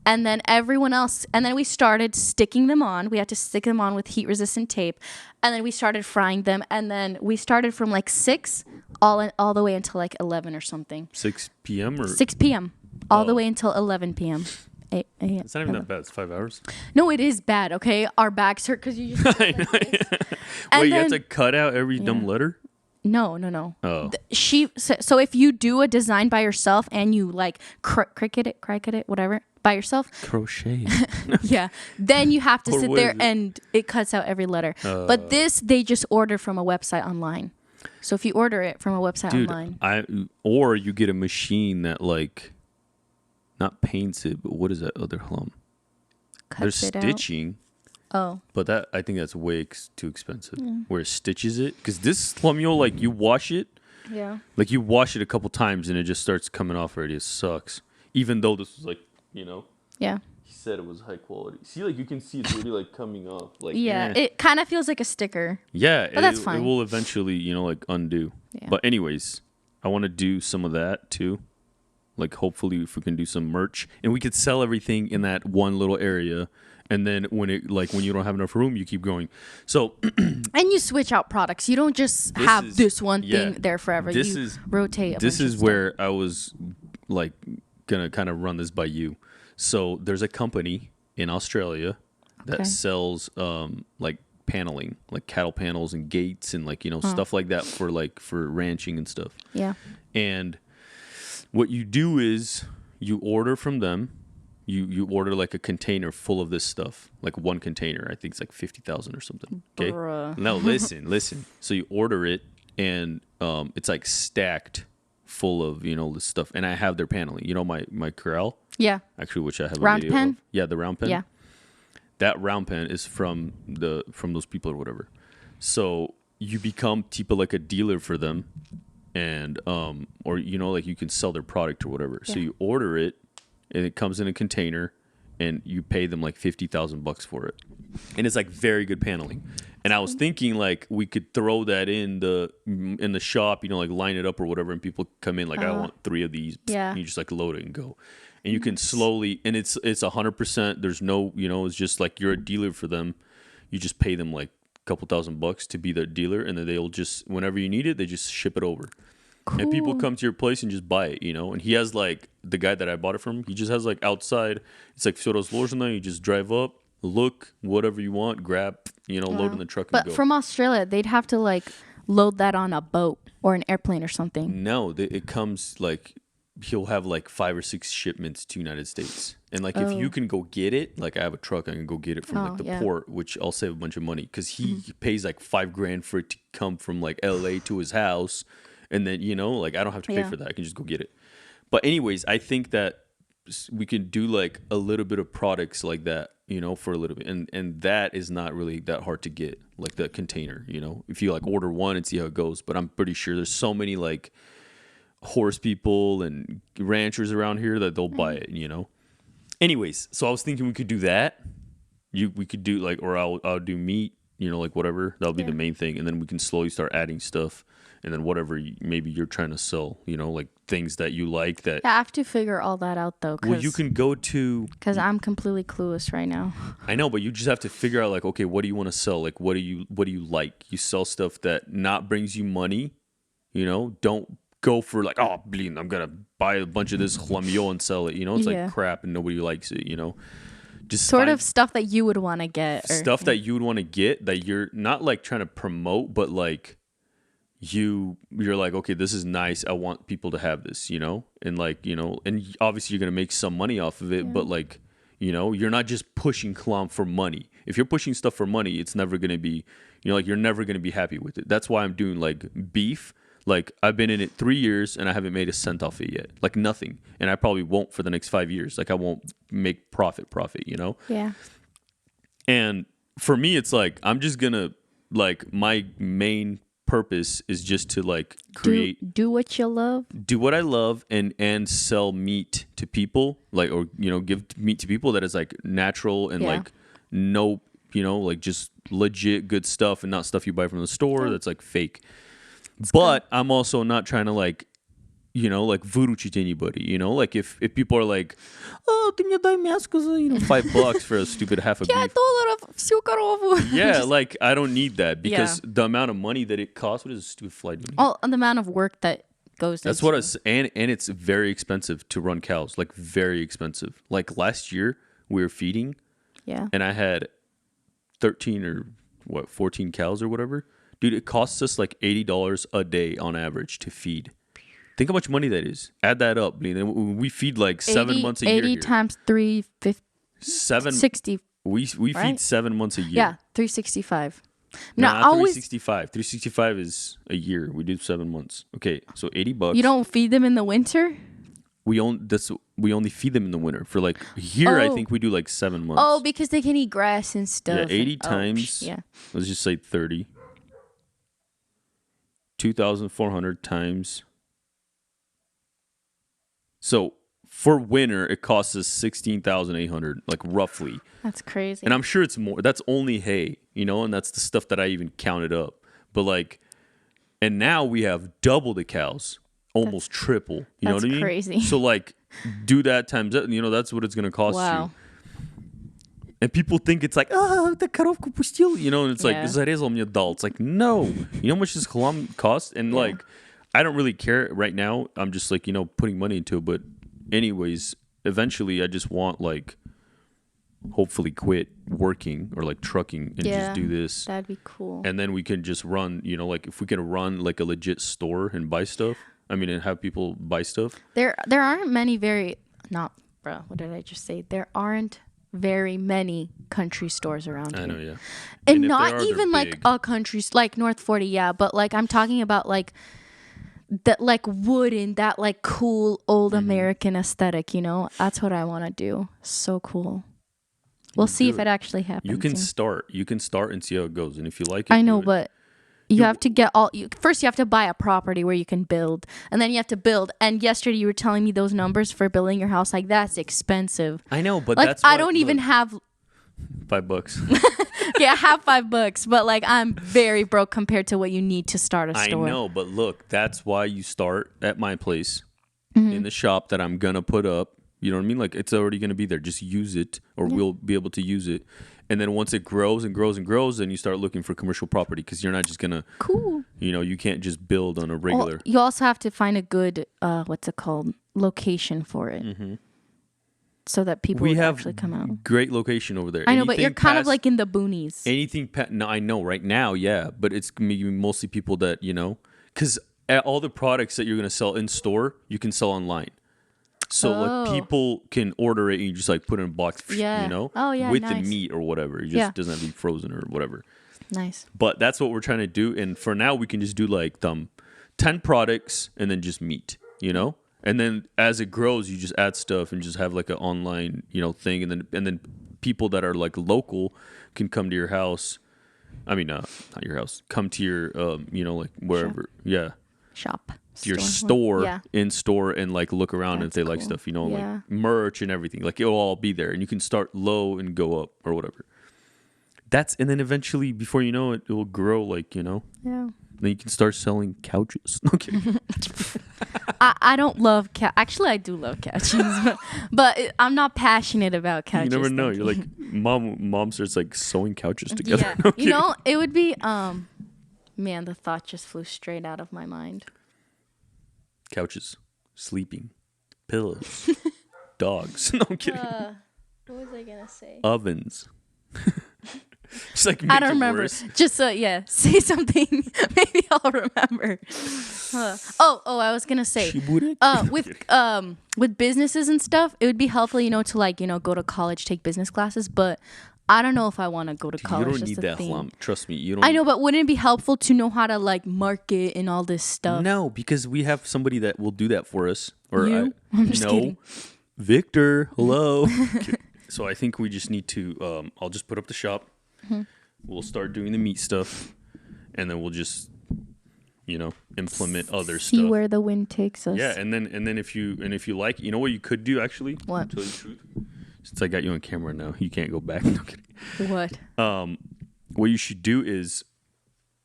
And then everyone else, and then we started sticking them on. We had to stick them on with heat-resistant tape. And then we started frying them. And then we started from like 6 all the way until like 11 or something. 6 p.m. or? 6 p.m. All the way until 11 p.m. It's not even that bad. It's 5 hours. No, it is bad, okay? Our backs hurt because you just... I know. Wait, you have to cut out every dumb letter? No. Oh. So if you do a design by yourself and you like cricket it, whatever, by yourself. Crochet. Yeah. Then you have to sit there and it cuts out every letter. But this, they just order from a website online. So if you order it from a website online. Or you get a machine that like... Not paints it, but what is that other hump? There's stitching. Oh. But that I think that's way too expensive. Where it stitches it. Because this slumio, like you wash it. Yeah. Like you wash it a couple times and it just starts coming off already. It sucks. Even though this was like, you know. Yeah. He said it was high quality. See, like you can see it's really like coming off. Like it kind of feels like a sticker. Yeah. But that's fine. It will eventually, you know, like undo. Yeah. But anyways, I want to do some of that too. Like hopefully if we can do some merch and we could sell everything in that one little area. And then when you don't have enough room, you keep going. So and you switch out products. You don't just have this one thing there forever. You rotate. This is where I was like gonna kind of run this by you. So there's a company in Australia that sells like paneling, like cattle panels and gates and like stuff like that for ranching and stuff. Yeah. And what you do is you order from them. You order like a container full of this stuff, like one container. I think it's like 50,000 or something. Okay. No, listen. So you order it, and it's like stacked full of this stuff. And I have their paneling. My corral. Yeah. Actually, which I have round a video pen. Of. Yeah, the round pen. Yeah. That round pen is from those people or whatever. So you become like a dealer for them, and or like you can sell their product or whatever. Yeah. So you order it. And it comes in a container, and you pay them like $50,000 for it, and it's like very good paneling. And I was thinking like we could throw that in the shop, like line it up or whatever, and people come in like I want 3 of these. Yeah. And you just like load it and go, and you can slowly, and it's 100%. There's no, it's just like you're a dealer for them. You just pay them like a couple $1,000 to be their dealer, and then they'll just whenever you need it, they just ship it over. Cool. And people come to your place and just buy it, And he has like the guy that I bought it from. He just has like outside. It's like Fioros Lorzana. You just drive up, look, whatever you want, grab, load in the truck and go. But from Australia, they'd have to like load that on a boat or an airplane or something. No, it comes like he'll have like 5 or 6 shipments to United States. And like if you can go get it, like I have a truck, I can go get it from like the port, which I'll save a bunch of money because he pays like $5,000 for it to come from like LA to his house. And then, like I don't have to pay for that. I can just go get it. But anyways, I think that we can do like a little bit of products like that, for a little bit. And that is not really that hard to get, like the container, if you like order one and see how it goes. But I'm pretty sure there's so many like horse people and ranchers around here that they'll buy it, Anyways, so I was thinking we could do that. We could do like, or I'll do meat, like whatever. That'll be the main thing. And then we can slowly start adding stuff. And then whatever maybe you're trying to sell, like things that you like that. Yeah, I have to figure all that out though. Well, you can go to. Because I'm completely clueless right now. I know, but you just have to figure out like, okay, what do you want to sell? Like, what do you like? You sell stuff that not brings you money. Don't go for like, oh, I'm gonna buy a bunch of this chlamio and sell it. It's like crap and nobody likes it. Just sort of stuff that you would want to get. Stuff that you would want to get that you're not like trying to promote, but like. You're like, okay, this is nice. I want people to have this, and like, and obviously you're going to make some money off of it, but like, you're not just pushing clam for money. If you're pushing stuff for money, it's never going to be, like you're never going to be happy with it. That's why I'm doing like beef. Like I've been in it 3 years and I haven't made a cent off it yet. Like nothing. And I probably won't for the next 5 years. Like I won't make profit, Yeah. And for me, it's like, I'm just going to like my main purpose is just to like create do what you love, do what I love, and sell meat to people, like, or give meat to people that is like natural and like no like just legit good stuff and not stuff you buy from the store that's like fake. But I'm also not trying to like like voodoo-cheat anybody, like if people are like, oh, can you buy мяско за, $5 for a stupid half a beef. всю корову. Yeah, like I don't need that because the amount of money that it costs, what is a stupid fly doing? Oh, the amount of work that goes That's what it's, and it's very expensive to run cows, like very expensive. Like last year we were feeding and I had 13 or 14 cows or whatever. Dude, it costs us like $80 a day on average to feed. Think how much money that is. Add that up. We feed like 7 months a year. 80 times 350. 60. We feed 7 months a year. Yeah, 365. Not 365. 365 is a year. We do 7 months. Okay, so $80. You don't feed them in the winter? We only feed them in the winter. For like here, I think we do like 7 months. Oh, because they can eat grass and stuff. Yeah, 80 times. Let's just say 30. 2,400 times. So for winter, it costs us $16,800, like roughly. That's crazy. And I'm sure it's more. That's only hay, and that's the stuff that I even counted up. But like, and now we have double the cows. almost triple. You know what I mean? That's crazy. So like, do that times, that's what it's going to cost you. And people think it's like, the коровку пустил, and it's like, зарезал мне дал. It's like, no. You know how much this halam costs? And like, I don't really care right now. I'm just like, putting money into it. But anyways, eventually I just want like, hopefully quit working or like trucking and just do this. That'd be cool. And then we can just run, like if we can run like a legit store and buy stuff. I mean, and have people buy stuff. There aren't many what did I just say? There aren't very many country stores around here. I know, yeah. And not even like a country, like North 40, but like I'm talking about like that like wooden, that like cool old American aesthetic, That's what I want to do. So cool. We'll see if it actually happens. You can start and see how it goes. And if you like it, I know, but you have to get first you have to buy a property where you can build, and then you have to build. And yesterday you were telling me those numbers for building your house, like that's expensive. I know, but like, that's I don't even have $5. Yeah, I have $5, but like I'm very broke compared to what you need to start a store. I know, but look, that's why you start at my place in the shop that I'm gonna put up. You know what I mean? Like it's already gonna be there. Just use it, or we'll be able to use it. And then once it grows and grows and grows, then you start looking for commercial property because you're not just gonna. Cool. You can't just build on a regular. Well, you also have to find a good location for it. Mm-hmm. So that people would actually come out. Great location over there. I know, but you're kind of like in the boonies. No, I know right now, yeah, but it's mostly people that because all the products that you're gonna sell in store, you can sell online. So like people can order it and you just like put it in a box, with the meat or whatever. It just doesn't have to be frozen or whatever. Nice. But that's what we're trying to do. And for now, we can just do like 10 products and then just meat, And then as it grows, you just add stuff and just have like an online, thing. And then people that are like local can come to your house. I mean, not your house. Come to your, like wherever. Shop. Yeah. Shop. Your store in store and like look around. That's and if they like stuff, like merch and everything, like it'll all be there and you can start low and go up or whatever. And then eventually before you know it, it will grow like, Then you can start selling couches. No kidding. I don't love actually I do love couches, but I'm not passionate about couches. You never know. You're like mom starts like sewing couches together. Yeah. No it would be man, the thought just flew straight out of my mind. Couches, sleeping, pillows, dogs. No, I'm kidding. What was I gonna say? Ovens. Just like I don't remember. Worse. Just say something. Maybe I'll remember. I was gonna say with businesses and stuff, it would be helpful, to like go to college, take business classes, but I don't know if I want to go to college. You don't need that lump. Trust me. You don't. I know, but wouldn't it be helpful to know how to like market and all this stuff? No, because we have somebody that will do that for us. Or I'm just kidding. Victor, hello. So I think we just need to. I'll just put up the shop. Mm-hmm. We'll start doing the meat stuff, and then we'll just, implement other stuff. See where the wind takes us. Yeah, and then if you like, what you could do actually. What? To tell you the truth. Since I got you on camera now, you can't go back. No kidding. What? What you should do is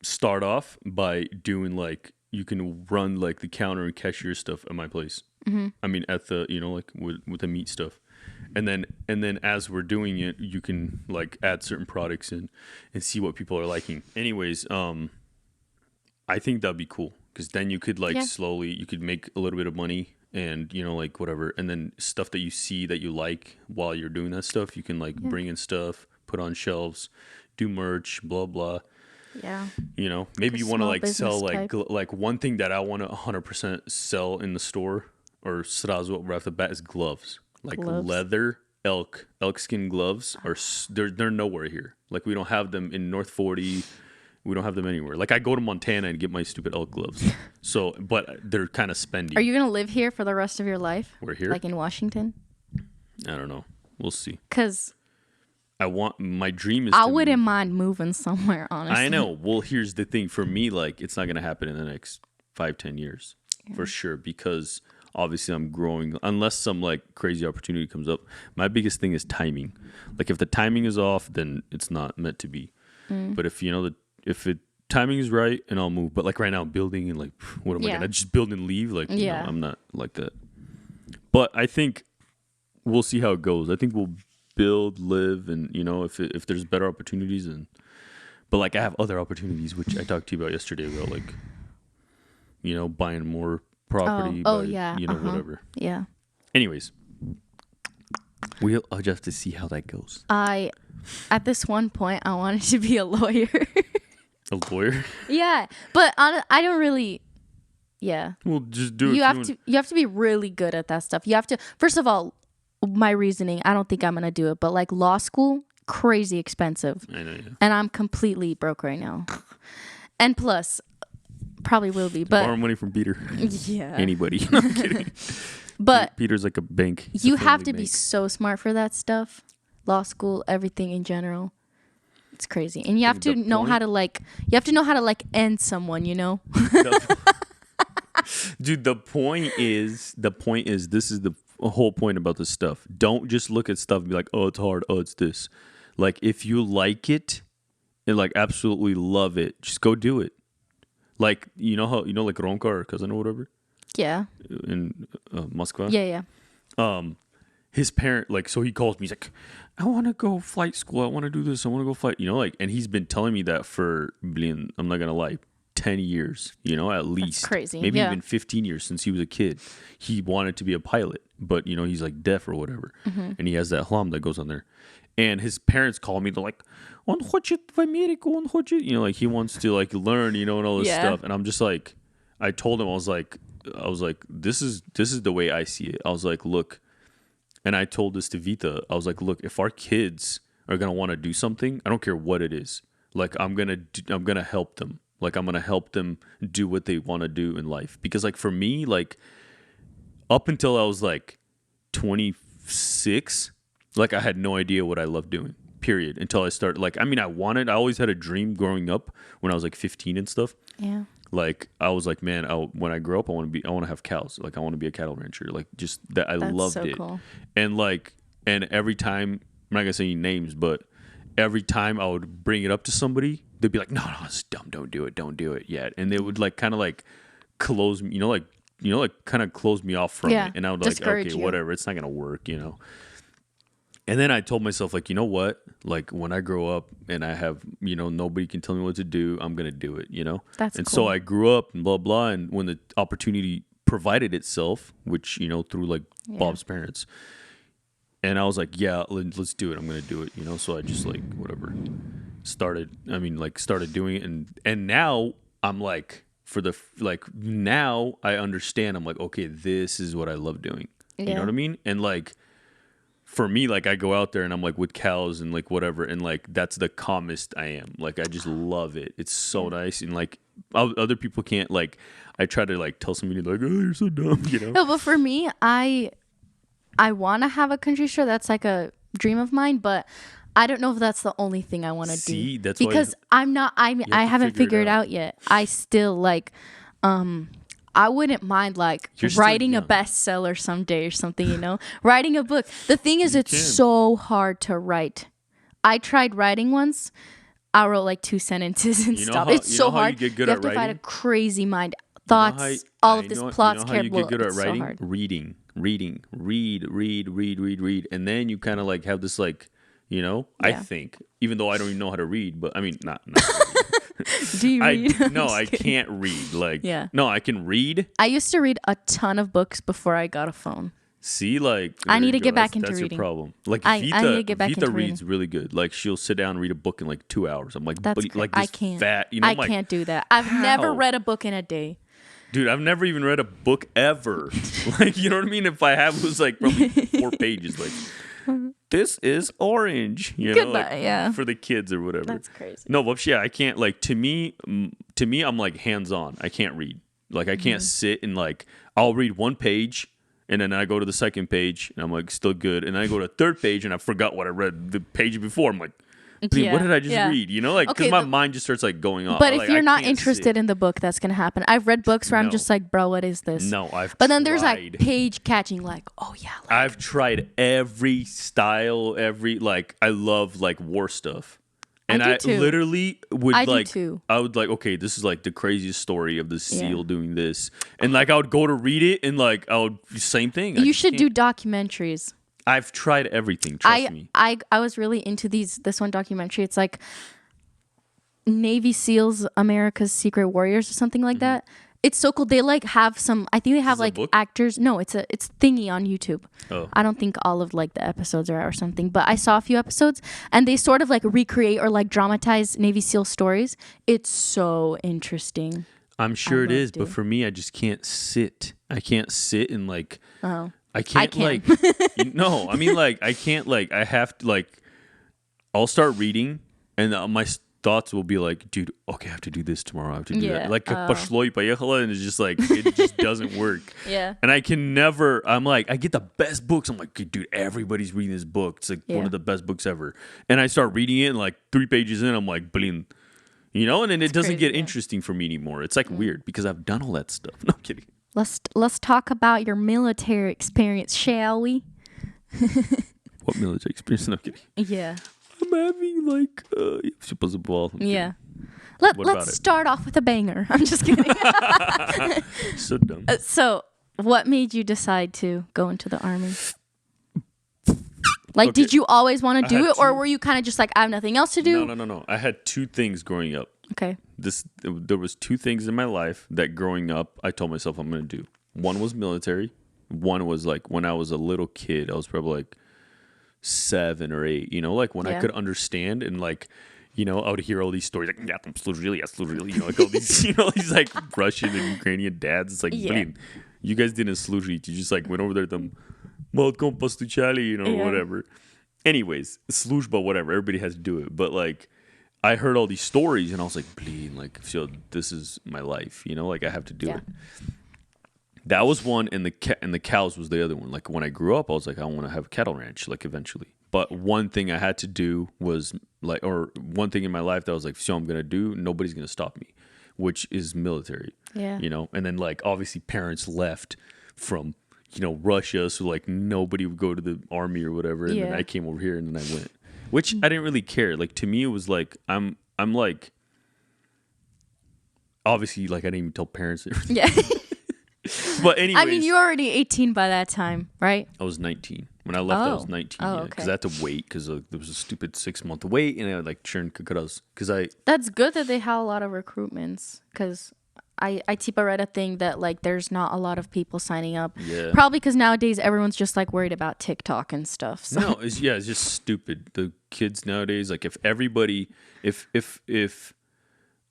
start off by doing like you can run like the counter and cashier stuff at my place. Mm-hmm. I mean, at the like with the meat stuff, and then as we're doing it, you can like add certain products in and see what people are liking. Anyways, I think that'd be cool because then you could like slowly you could make a little bit of money. And, like, whatever. And then stuff that you see that you like while you're doing that stuff, you can, like, bring in stuff, put on shelves, do merch, blah, blah. Yeah. Maybe you want to, like, sell, like one thing that I want to 100% sell in the store or srazu right off the bat is gloves. Like, leather elk skin gloves they're nowhere here. Like, we don't have them in North 40. We don't have them anywhere. Like, I go to Montana and get my stupid elk gloves. So, but they're kind of spendy. Are you going to live here for the rest of your life? We're here? Like in Washington? I don't know. We'll see. Because my dream is I wouldn't mind moving somewhere, honestly. I know. Well, here's the thing. For me, like, it's not going to happen in the next 5-10 years. Yeah. For sure. Because obviously I'm growing. Unless some, like, crazy opportunity comes up. My biggest thing is timing. Like, if the timing is off, then it's not meant to be. But if, if timing is right and I'll move. But like right now, I'm building and like, what am I gonna just build and leave? Like, you know, I'm not like that. But I think we'll see how it goes. I think we'll build, live, and you know, if there's better opportunities, and but like I have other opportunities which I talked to you about yesterday about like, you know, buying more property. You know, whatever. Yeah. Anyways, we'll just have to see how that goes. At this one point, I wanted to be a lawyer. A lawyer? Yeah, but I don't really. Yeah. Well, just do it. You have to be really good at that stuff. You have to. First of all, my reasoning. I don't think I'm gonna do it, but like law school, crazy expensive. I know. Yeah. And I'm completely broke right now. And plus, probably will be. But borrow money from Peter. Yeah. Anybody? No, I'm kidding. But Peter's like a bank. You have to be so smart for that stuff. Law school, everything in general. It's crazy. And you have to know how to like end someone, you know? Dude, the point is this is the whole point about this stuff. Don't just look at stuff and be like, oh, it's hard. Oh, it's this. Like, if you like it and like absolutely love it, just go do it. Like, you know like Ronka, our cousin or whatever? Yeah. In Moscow? Yeah. His parent, like, so he calls me, he's like, I want to go flight school. I want to do this. I want to go flight, you know, like, and he's been telling me that for, I'm not going to lie, 10 years, you know, at least. That's crazy. Maybe even 15 years since he was a kid. He wanted to be a pilot, but, you know, he's like deaf or whatever. Mm-hmm. And he has that hlam that goes on there. And his parents call me, they're like, on хочет в Америку, on хочет, you know, like, he wants to, like, learn, you know, and all this stuff. And I'm just like, I told him, I was like, this is the way I see it. I was like, look, and I told this to Vita. I was like, look, if our kids are going to want to do something, I don't care what it is. Like, I'm going to help them. Like, I'm going to help them do what they want to do in life. Because, like, for me, like, up until I was, like, 26, like, I had no idea what I loved doing, period. Until I started, like, I mean, I always had a dream growing up when I was, like, 15 and stuff. Yeah. Like, I was like, man, when I grow up, I want to have cows. Like, I want to be a cattle rancher. Like, just that, I loved it. Cool. And like, and every time, I'm not gonna say any names, but every time I would bring it up to somebody, they'd be like, no, it's dumb. Don't do it yet. And they would like kind of like close me, like kind of close me off from it. And I would like, okay, whatever. It's not gonna work, you know. And then I told myself, like, you know what? Like, when I grow up and I have, you know, nobody can tell me what to do, I'm going to do it, you know? And cool. So I grew up and blah, blah. And when the opportunity provided itself, which, you know, through, like, Bob's parents, and I was like, yeah, let's do it. I'm going to do it, you know? So I just, like, whatever, started doing it. And now I'm, like, now I understand. I'm like, okay, this is what I love doing. You know what I mean? And, like, for me, like, I go out there and I'm like with cows and like whatever, and like that's the calmest I am. Like, I just love it. It's so nice. And like other people can't, like, I try to like tell somebody like, oh, you're so dumb, you know. No, but for me, I want to have a country store. That's like a dream of mine, but I don't know if that's the only thing I want to do. See, that's because I haven't figured it out yet. I still like I wouldn't mind like writing a bestseller someday or something, you know, writing a book. The thing is, it's so hard to write. I tried writing once. I wrote like 2 sentences and stopped. It's so hard. You have to find a crazy mind, thoughts, all of this plots. You know how you get good at writing? So reading, read, and then you kind of like have this like, you know, I think, even though I don't even know how to read, but I mean, not Do you read? No, I can't read. Like, no, I can read. I used to read a ton of books before I got a phone. See, like, I need to get back into reading. That's your problem. Like, I need to get back into reads reading. Really good. Like, she'll sit down and read a book in like 2 hours. I'm like, like I can't. Fat, you know, I can't do that. I've never read a book in a day. Dude, I've never even read a book ever. Like, you know what I mean? If I have, it was like probably 4 pages. Like, this is orange, you know, like, for the kids or whatever. That's crazy. No, but yeah, I can't, like, to me, I'm like hands-on. I can't read. Like, I can't sit and like, I'll read 1 page and then I go to the 2nd page and I'm like, still good. And then I go to the 3rd page and I forgot what I read the page before. I'm like, what did I just read? You know, like, because my mind just starts like going off. But if you're not interested in the book, that's going to happen. I've read books where I'm just like, bro, what is this? No, But then there's like page catching, like, oh yeah. Like, I've tried every style, like, I love like war stuff. And I too. literally would I like, do too. I would like, okay, this is like the craziest story of the seal doing this. And like, I would go to read it and like, same thing. You should do documentaries. I've tried everything. Trust me. I was really into this one documentary. It's like Navy SEALs, America's Secret Warriors or something like that. It's so cool. They like have some, I think they have like actors. No, it's thingy on YouTube. Oh. I don't think all of like the episodes are or something, but I saw a few episodes and they sort of like recreate or like dramatize Navy SEAL stories. It's so interesting. I'm sure it is, but for me, I just can't sit. I can't sit and like, I can't like, no, I mean like, I can't like, I have to like, I'll start reading and my thoughts will be like, dude, okay, I have to do this tomorrow. I have to do that. Like, пошло и поехало, and it's just like, it just doesn't work. Yeah. And I can never, I'm like, I get the best books. I'm like, dude, everybody's reading this book. It's like one of the best books ever. And I start reading it, and like 3 pages in, I'm like, blin. You know, and then it doesn't get interesting for me anymore. It's like weird because I've done all that stuff. No, I'm kidding. Let's talk about your military experience, shall we? What military experience? No, I'm kidding. Yeah. I'm having like yeah. Let's start off with a banger. I'm just kidding. So dumb. So, what made you decide to go into the army? Like, did you always want to do it, or were you kind of just like, I have nothing else to do? No. I had 2 things growing up. Okay. There was 2 things in my life that growing up I told myself I'm going to do. One was military. One was like when I was a little kid. I was probably like 7 or 8, you know, like when I could understand and like, you know, I would hear all these stories like, yeah, you know, like all these, you know, these like Russian and Ukrainian dads. It's like, blin, you guys didn't служить. You just like went over there, молотком постучали, you know, whatever. Anyways, служба, whatever. Everybody has to do it. But like, I heard all these stories and I was like, blin, like, so this is my life, you know, like I have to do it. That was one, and the cows was the other one. Like when I grew up, I was like, I want to have a cattle ranch, like eventually. But one thing I had to do was like, or one thing in my life that I was like, so I'm gonna do, nobody's gonna stop me, which is military. Yeah. You know, and then like obviously parents left from, you know, Russia, so like nobody would go to the army or whatever, and then I came over here and then I went, which I didn't really care. Like to me, it was like I'm like, obviously, like I didn't even tell parents. Yeah. But anyways, I mean, you were already 18 by that time, right? I was 19 when I left. I was 19 because I had to wait because there was a stupid 6-month wait, and I had like churn kakaras because I. That's good that they have a lot of recruitments because I read a thing that like there's not a lot of people signing up. Yeah. Probably because nowadays everyone's just like worried about TikTok and stuff. So. No, it's just stupid. The kids nowadays, like if everybody, if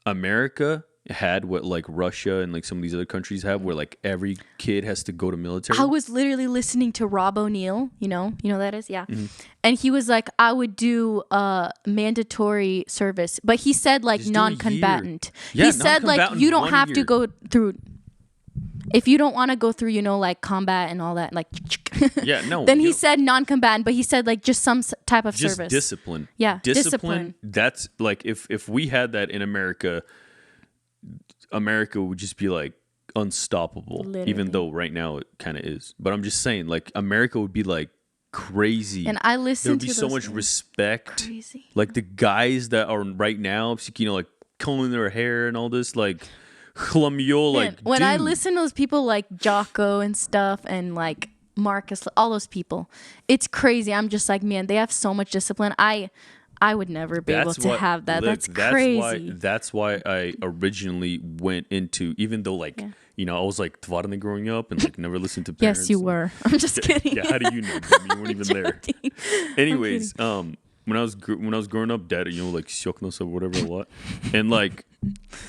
America had what like Russia and like some of these other countries have, where like every kid has to go to military. I was literally listening to Rob O'Neill, you know who that is? Yeah. Mm-hmm. And he was like, I would do mandatory service, but he said like just non-combatant. He said like you don't have to go through, if you don't want to go through, you know, like combat and all that, like then he said non-combatant, but he said like just some type of just service. Discipline. Yeah. Discipline. That's like if we had that in America would just be like unstoppable. Literally. Even though right now it kind of is. But I'm just saying, like America would be like crazy. And I listened to there would be so much respect. Crazy. Like the guys that are right now, you know, like combing their hair and all this, like chlamio, like when dude. I listen to those people like Jocko and stuff and like Marcus, all those people, it's crazy. I'm just like, man, they have so much discipline. I would never be able to have that. Look, that's crazy. That's why I originally went into, even though like, you know, I was like tvarny growing up and like never listened to parents. Yes, you were. I'm just kidding. Yeah, how do you know? You weren't even there. Anyways, when I was growing up, Dad, you know, like sioknos or whatever a lot, and like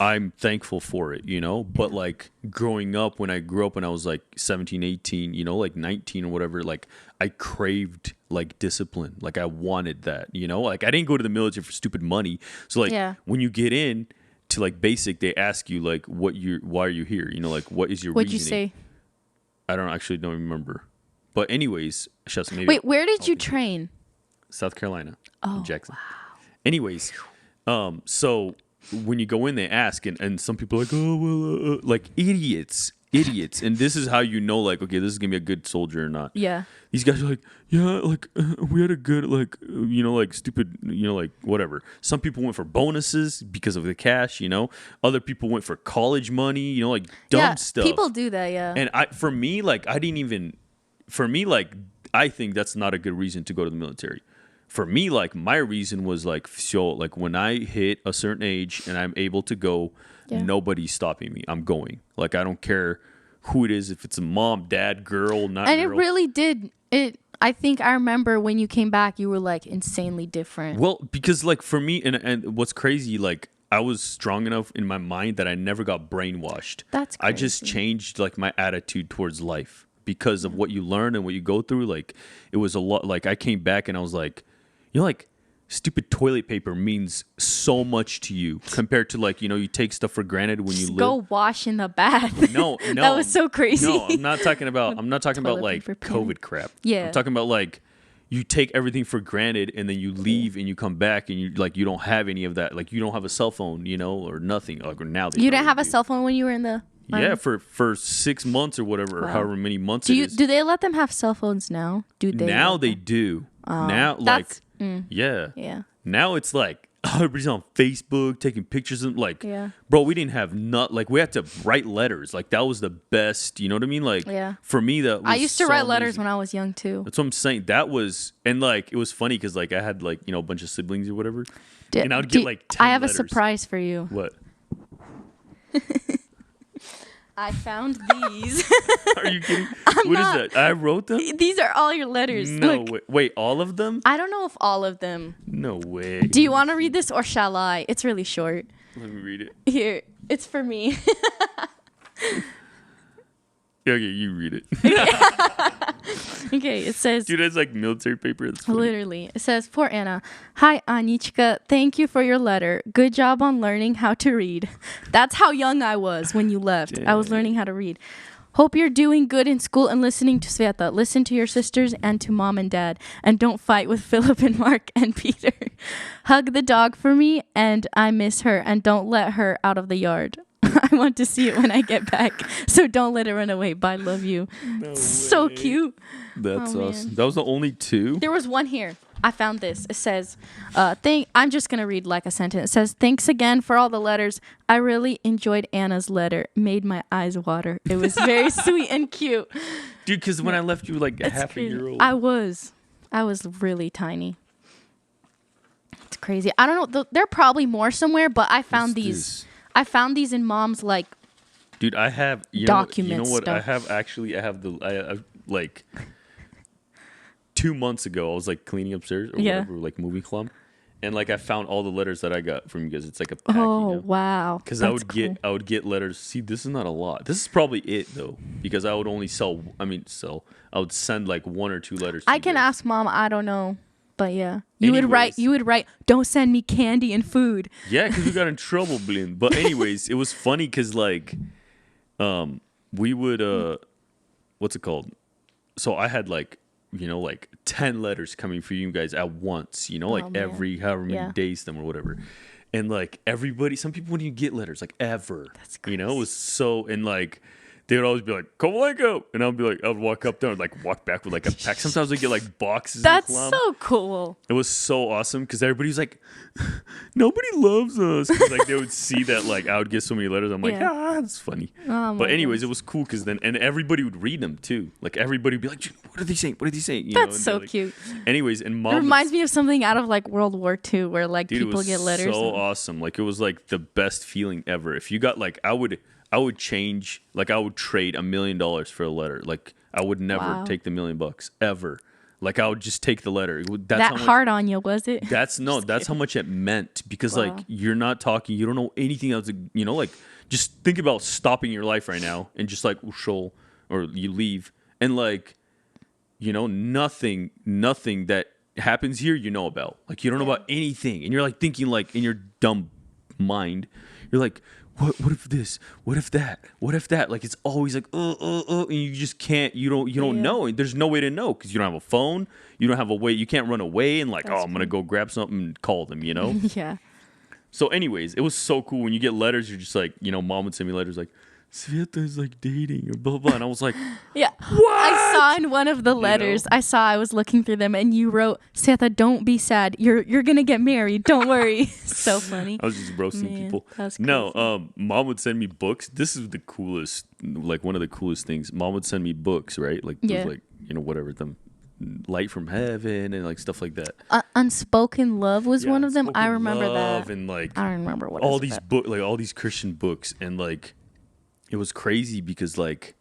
I'm thankful for it, you know. But like growing up, when I grew up, when I was like 17, 18, you know, like 19 or whatever, like I craved like discipline. Like I wanted that, you know. Like I didn't go to the military for stupid money. So like when you get in to like basic, they ask you like why are you here? You know, like what is your What'd reasoning? You say? I don't remember. But anyways, maybe wait, where did you train? South Carolina. Oh, Jackson. Wow. Anyways, so when you go in, they ask, and some people are like, oh, well, like idiots. idiots. And this is how you know, like, okay, this is gonna be a good soldier or not. Yeah. These guys are like, yeah, like we had a good, like, like stupid, like whatever. Some people went for bonuses because of the cash, Other people went for college money, like dumb stuff. People do that, yeah. And for me, I think that's not a good reason to go to the military. For me, like, my reason was like, so like when I hit a certain age and I'm able to go, nobody's stopping me. I'm going. Like, I don't care who it is, if it's a mom, dad, girl, not and girl. It really did. I think I remember when you came back, you were like insanely different. Well, because like for me, and what's crazy, like I was strong enough in my mind that I never got brainwashed. That's crazy. I just changed like my attitude towards life because of what you learn and what you go through. Like it was a lot. Like I came back and I was like, like stupid toilet paper means so much to you compared to like, you take stuff for granted when you live. Go wash in the bath. No. That was so crazy. No, I'm not talking about like COVID crap. Yeah. I'm talking about like you take everything for granted and then you leave and you come back and you don't have any of that. Like you don't have a cell phone, or nothing. Like now you didn't have a cell phone when you were in the Yeah, for 6 months or whatever, or however many months it is. Do they let them have cell phones now? Now they do. Now, like, yeah. Now it's like everybody's on Facebook taking pictures and like, bro, we didn't have we had to write letters. Like that was the best. You know what I mean? Like, for me, that was I used to write letters when I was young too. That's what I'm saying. That was, and like it was funny because like I had like a bunch of siblings or whatever, and I would get like 10 I have letters. A surprise for you. What? I found these. Are you kidding? What is that? I wrote them? These are all your letters. No way. Wait, all of them? I don't know if all of them. No way. Do you want to read this or shall I? It's really short. Let me read it. Here, it's for me. Okay, you read it. Okay, it says... Dude, it's like military paper. That's funny. Literally. It says, for Anna. Hi, Anichka. Thank you for your letter. Good job on learning how to read. That's how young I was when you left. Dang. I was learning how to read. Hope you're doing good in school and listening to Sveta. Listen to your sisters and to mom and dad. And don't fight with Philip and Mark and Peter. Hug the dog for me, and I miss her. And don't let her out of the yard. I want to see it when I get back. So don't let it run away. Bye, love you. No way. So cute. That's awesome. That was the only two? There was one here. I found this. It says, I'm just going to read like a sentence. It says, thanks again for all the letters. I really enjoyed Anna's letter. Made my eyes water. It was very sweet and cute. Dude, because when I left you, like half crazy. a year old. I was really tiny. It's crazy. I don't know. They're probably more somewhere, but I found these. I found these in mom's like. Dude, I have document what stuff. I have like 2 months ago. I was like cleaning upstairs or whatever, like movie club, and like I found all the letters that I got from you guys. It's like a pack. Oh wow! Because I would get letters. See, this is not a lot. This is probably it though, because I would only I would send like 1 or 2 letters. I can ask mom. I don't know. But yeah, you would write, don't send me candy and food. Yeah, because we got in trouble, Blin. But anyways, it was funny because like, we would, what's it called? So I had like, like 10 letters coming for you guys at once, every however many days them or whatever. And like some people wouldn't even get letters like ever. That's crazy. It was so, and like, they would always be like, Kovalenko. And I would walk up there and like walk back with like a pack. Sometimes I'd get like boxes. That's so cool. It was so awesome because everybody was like, nobody loves us. Like they would see that like I would get so many letters. I'm like, that's funny. Oh, but anyways, it was cool because then, and everybody would read them too. Like everybody would be like, what are they saying? What are they saying? That's so cute. Anyways, and mom. It reminds me of something out of like World War II where like people get letters. It was so awesome. Like it was like the best feeling ever. If you got like, I would change, like I would trade $1 million for a letter. Like I would never take the $1 million ever. Like I would just take the letter. That's that hard on you, was it? That's how much it meant because like you're not talking, you don't know anything else. Like just think about stopping your life right now and just like ushol or you leave and like nothing that happens here about. Like you don't know about anything and you're like thinking like in your dumb mind, you're like. What if this? What if that? What if that? Like it's always like and you just can't. You don't know. There's no way to know because you don't have a phone. You don't have a way. You can't run away and like I'm gonna go grab something and call them. Yeah. So anyways, it was so cool when you get letters. You're just like mom would send me letters like Sveta is like dating or blah blah. And I was like, yeah. what? I saw in one of the letters. I was looking through them, and you wrote, Sveta, don't be sad. You're gonna get married. Don't worry. So funny. I was just roasting people. That's crazy. No, Mom would send me books. This is the coolest, like one of the coolest things. Mom would send me books, right? Like, those, like, whatever, them Light from Heaven and like stuff like that. Unspoken Love was one of them. I remember that. And like, I don't remember what all these books, like all these Christian books, and like, it was crazy because like,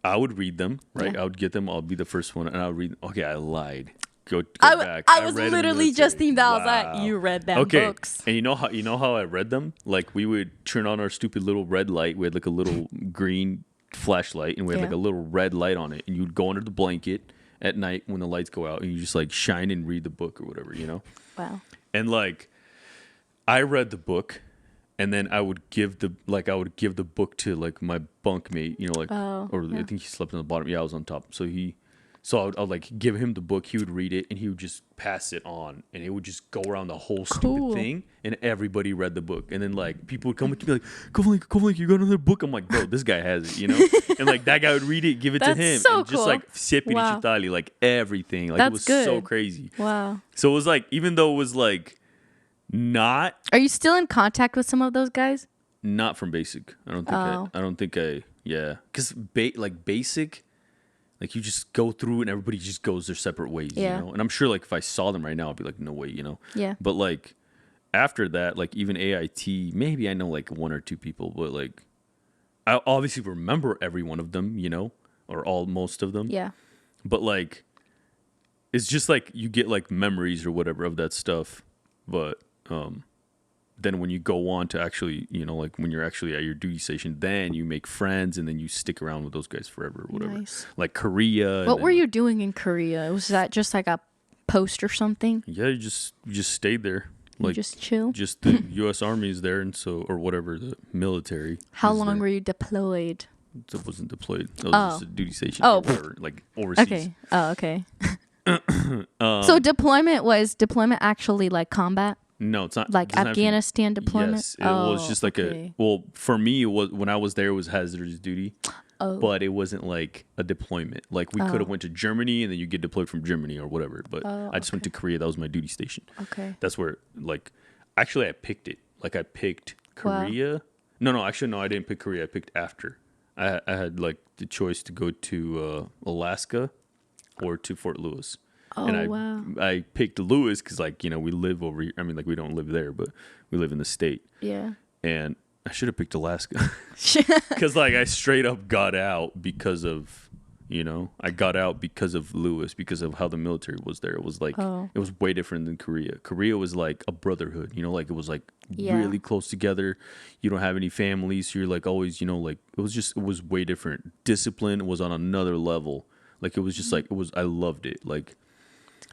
I would read them, right? Yeah. I would get them. I'll be the first one, and I would read. Okay, I lied. Go back. I was literally just thinking that. I was like, you read them books. And you know how I read them? Like, we would turn on our stupid little red light. We had like a little green flashlight, and we had like a little red light on it. And you'd go under the blanket at night when the lights go out, and you just like shine and read the book or whatever, Wow. And like, I read the book, and then I would give the book to like my bunkmate, I think he slept on the bottom. Yeah, I was on top. So I'd like give him the book. He would read it, and he would just pass it on, and it would just go around the whole stupid thing, and everybody read the book. And then like people would come up to me like, Kovalenko, you got another book? I'm like, bro, this guy has it, And like that guy would read it, give it to him, so and just like Chitali, like everything, like it was so crazy. Wow. So it was like, even though it was like not. Are you still in contact with some of those guys? Not from Basic. I don't think yeah, because Basic. Like, you just go through and everybody just goes their separate ways, And I'm sure, like, if I saw them right now, I'd be like, no way, Yeah. But, like, after that, like, even AIT, maybe I know, like, one or two people. But, like, I obviously remember every one of them, or most of them. Yeah. But, like, it's just, like, you get, like, memories or whatever of that stuff. But then when you go on to actually, like when you're actually at your duty station, then you make friends and then you stick around with those guys forever or whatever. Nice. Like Korea. What were you doing in Korea? Was that just like a post or something? Yeah, you just stayed there. Like, you just chill? Just the U.S. Army is there, and so, or whatever, the military. How long were you deployed? It wasn't deployed. It was just a duty station. Oh. Or, like overseas. Okay. Oh, okay. So deployment actually like combat? No, it's not. Like Afghanistan deployment? Yes. It was just like for me, it was, when I was there, it was hazardous duty. Oh. But it wasn't like a deployment. Like, we could have went to Germany, and then you get deployed from Germany or whatever. But I just went to Korea. That was my duty station. Okay. That's where, like, actually I picked it. Like, I picked Korea. Wow. No, actually, no, I didn't pick Korea. I picked after. I had, like, the choice to go to Alaska or to Fort Lewis. Oh, and I picked Lewis because, like, we live over here. I mean, like, we don't live there, but we live in the state. Yeah. And I should have picked Alaska because, like, I straight up got out because of, I got out because of Lewis, because of how the military was there. It was like, It was way different than Korea. Korea was like a brotherhood, like, it was like really close together. You don't have any families. So you're like always, like, it was way different. Discipline was on another level. Like, it was just like, I loved it. Like,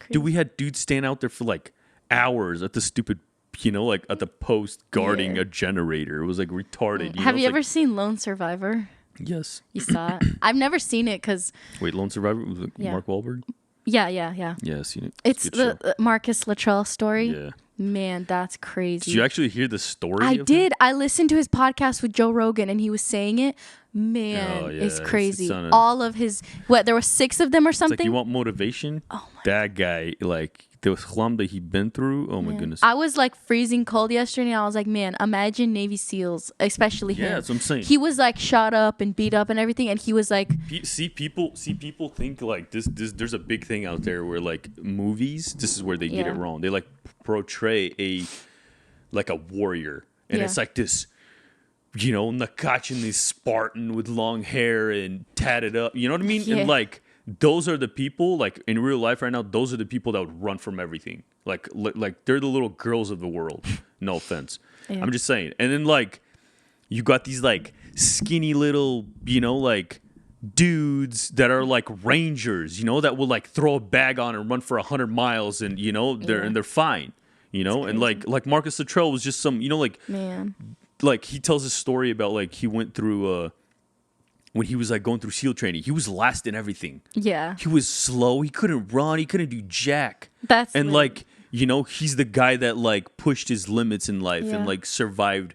dude, we had dudes stand out there for like hours at the stupid, like at the post guarding a generator. It was like retarded. Have you ever seen Lone Survivor? Yes. You saw it? I've never seen it because... Wait, Lone Survivor? Was it Mark Wahlberg? Yeah. Yeah, I've seen it. It's the Marcus Luttrell story. Yeah. Man, that's crazy. Did you actually hear the story? I did. I listened to his podcast with Joe Rogan, and he was saying it. Man, it's crazy. All of his... there were 6 of them or something? It's like, you want motivation? Oh, my That guy, like... The khlam that he'd been through, oh my goodness. I was like freezing cold yesterday, and I was like, man, imagine Navy SEALs, especially him. Yeah, that's what I'm saying. He was like shot up and beat up and everything, and he was like... See, people think like this. There's a big thing out there where, like, movies, this is where they get it wrong. They like portray a warrior, and it's like this, Nakachin, this Spartan with long hair and tatted up. You know what I mean? Yeah. And like, those are the people, like, in real life right now, those are the people that would run from everything. Like they're the little girls of the world. No offense. Yeah. I'm just saying. And then, like, you got these, like, skinny little, like, dudes that are, like, rangers, that will, like, throw a bag on and run for 100 miles and, they're fine, And, like Marcus Luttrell was just some, like... Man. Like, he tells a story about, like, he went through... when he was, like, going through SEAL training, he was last in everything. Yeah. He was slow. He couldn't run. He couldn't do jack. And like, he's the guy that, like, pushed his limits in life and, like, survived,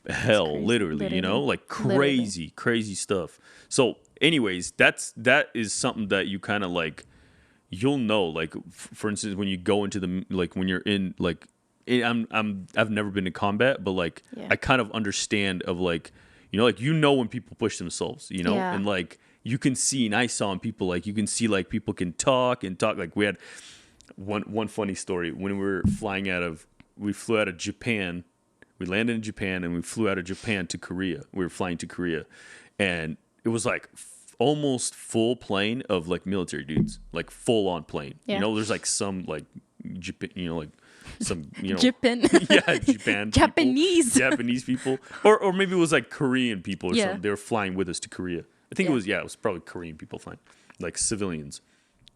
hell, literally, you know, like crazy stuff. So anyways, that is something that you kind of like, you'll know, like for instance, when you go into the, like when you're in like, I've never been to combat, but like I kind of understand of like, you know, like, you know, when people push themselves, you know, and like you can see, and I saw in people, like you can see like people can talk. Like we had one funny story when we were we flew out of Japan. We landed in Japan and we flew out of Japan to Korea. We were flying to Korea, and it was like almost full plane of like military dudes, like full on plane. You know, there's like some like Japan, you know, like some, you know, Japan, Japanese people, or maybe it was like Korean people or something. They were flying with us to Korea. I think it was probably Korean people flying, like civilians.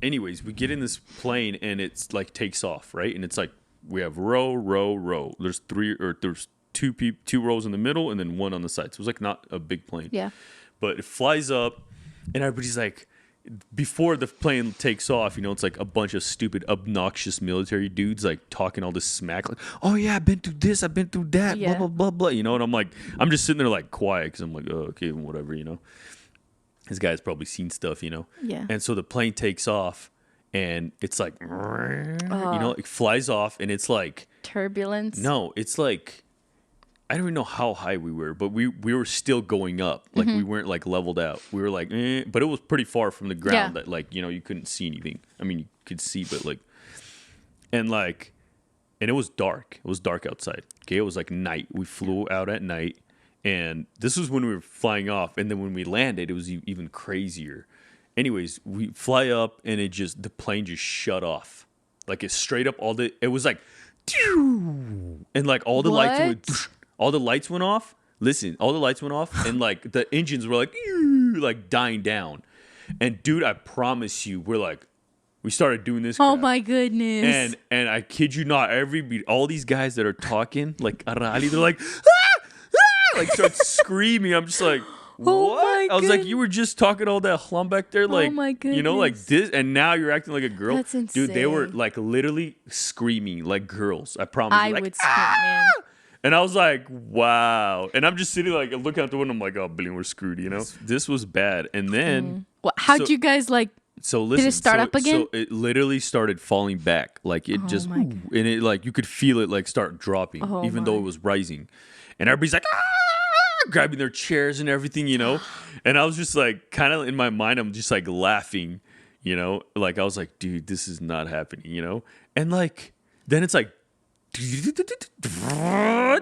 Anyways, we get in this plane and it's like takes off, right? And it's like we have row. There's two rows in the middle and then one on the side. So it was like not a big plane. Yeah. But it flies up and everybody's like, before the plane takes off, you know, it's like a bunch of stupid, obnoxious military dudes like talking all this smack, like, oh yeah, I've been through this, I've been through that, blah, blah, blah, blah, you know, and I'm just sitting there like quiet because I'm like, oh, okay, whatever, you know. This guy's probably seen stuff, you know. Yeah. And so the plane takes off and it's like, you know, it flies off and it's like turbulence. No, it's like, I don't even know how high we were, but we were still going up. Like we weren't like leveled out. We were like, but it was pretty far from the ground that like, you know, you couldn't see anything. I mean, you could see, but like, and it was dark. It was dark outside. Okay. It was like night. We flew out at night, and this was when we were flying off. And then when we landed, it was even crazier. Anyways, we fly up and the plane just shut off. Like it straight up it was like, and like all the lights went. All the lights went off. Listen, all the lights went off, and like the engines were like dying down. And dude, I promise you, we started doing this. Oh my goodness! And I kid you not, all these guys that are talking like Arali, they're like, like start screaming. I'm just like, what? Oh I was like, you were just talking all that hlam back there, like, oh my goodness. You know, like this, and now you're acting like a girl. That's insane. Dude, they were like literally screaming like girls. I promise. I would scream, man. And I was like, wow. And I'm just sitting like looking out the window. I'm like, oh, Billy, we're screwed, you know? This was bad. And then... How'd you guys like... So listen, did it start up again? So it literally started falling back. Like it and it like, you could feel it like start dropping, even though it was rising. And everybody's like, grabbing their chairs and everything, you know? And I was just like, kind of in my mind, I'm just like laughing, you know? Like I was like, dude, this is not happening, you know? And like, then it's like,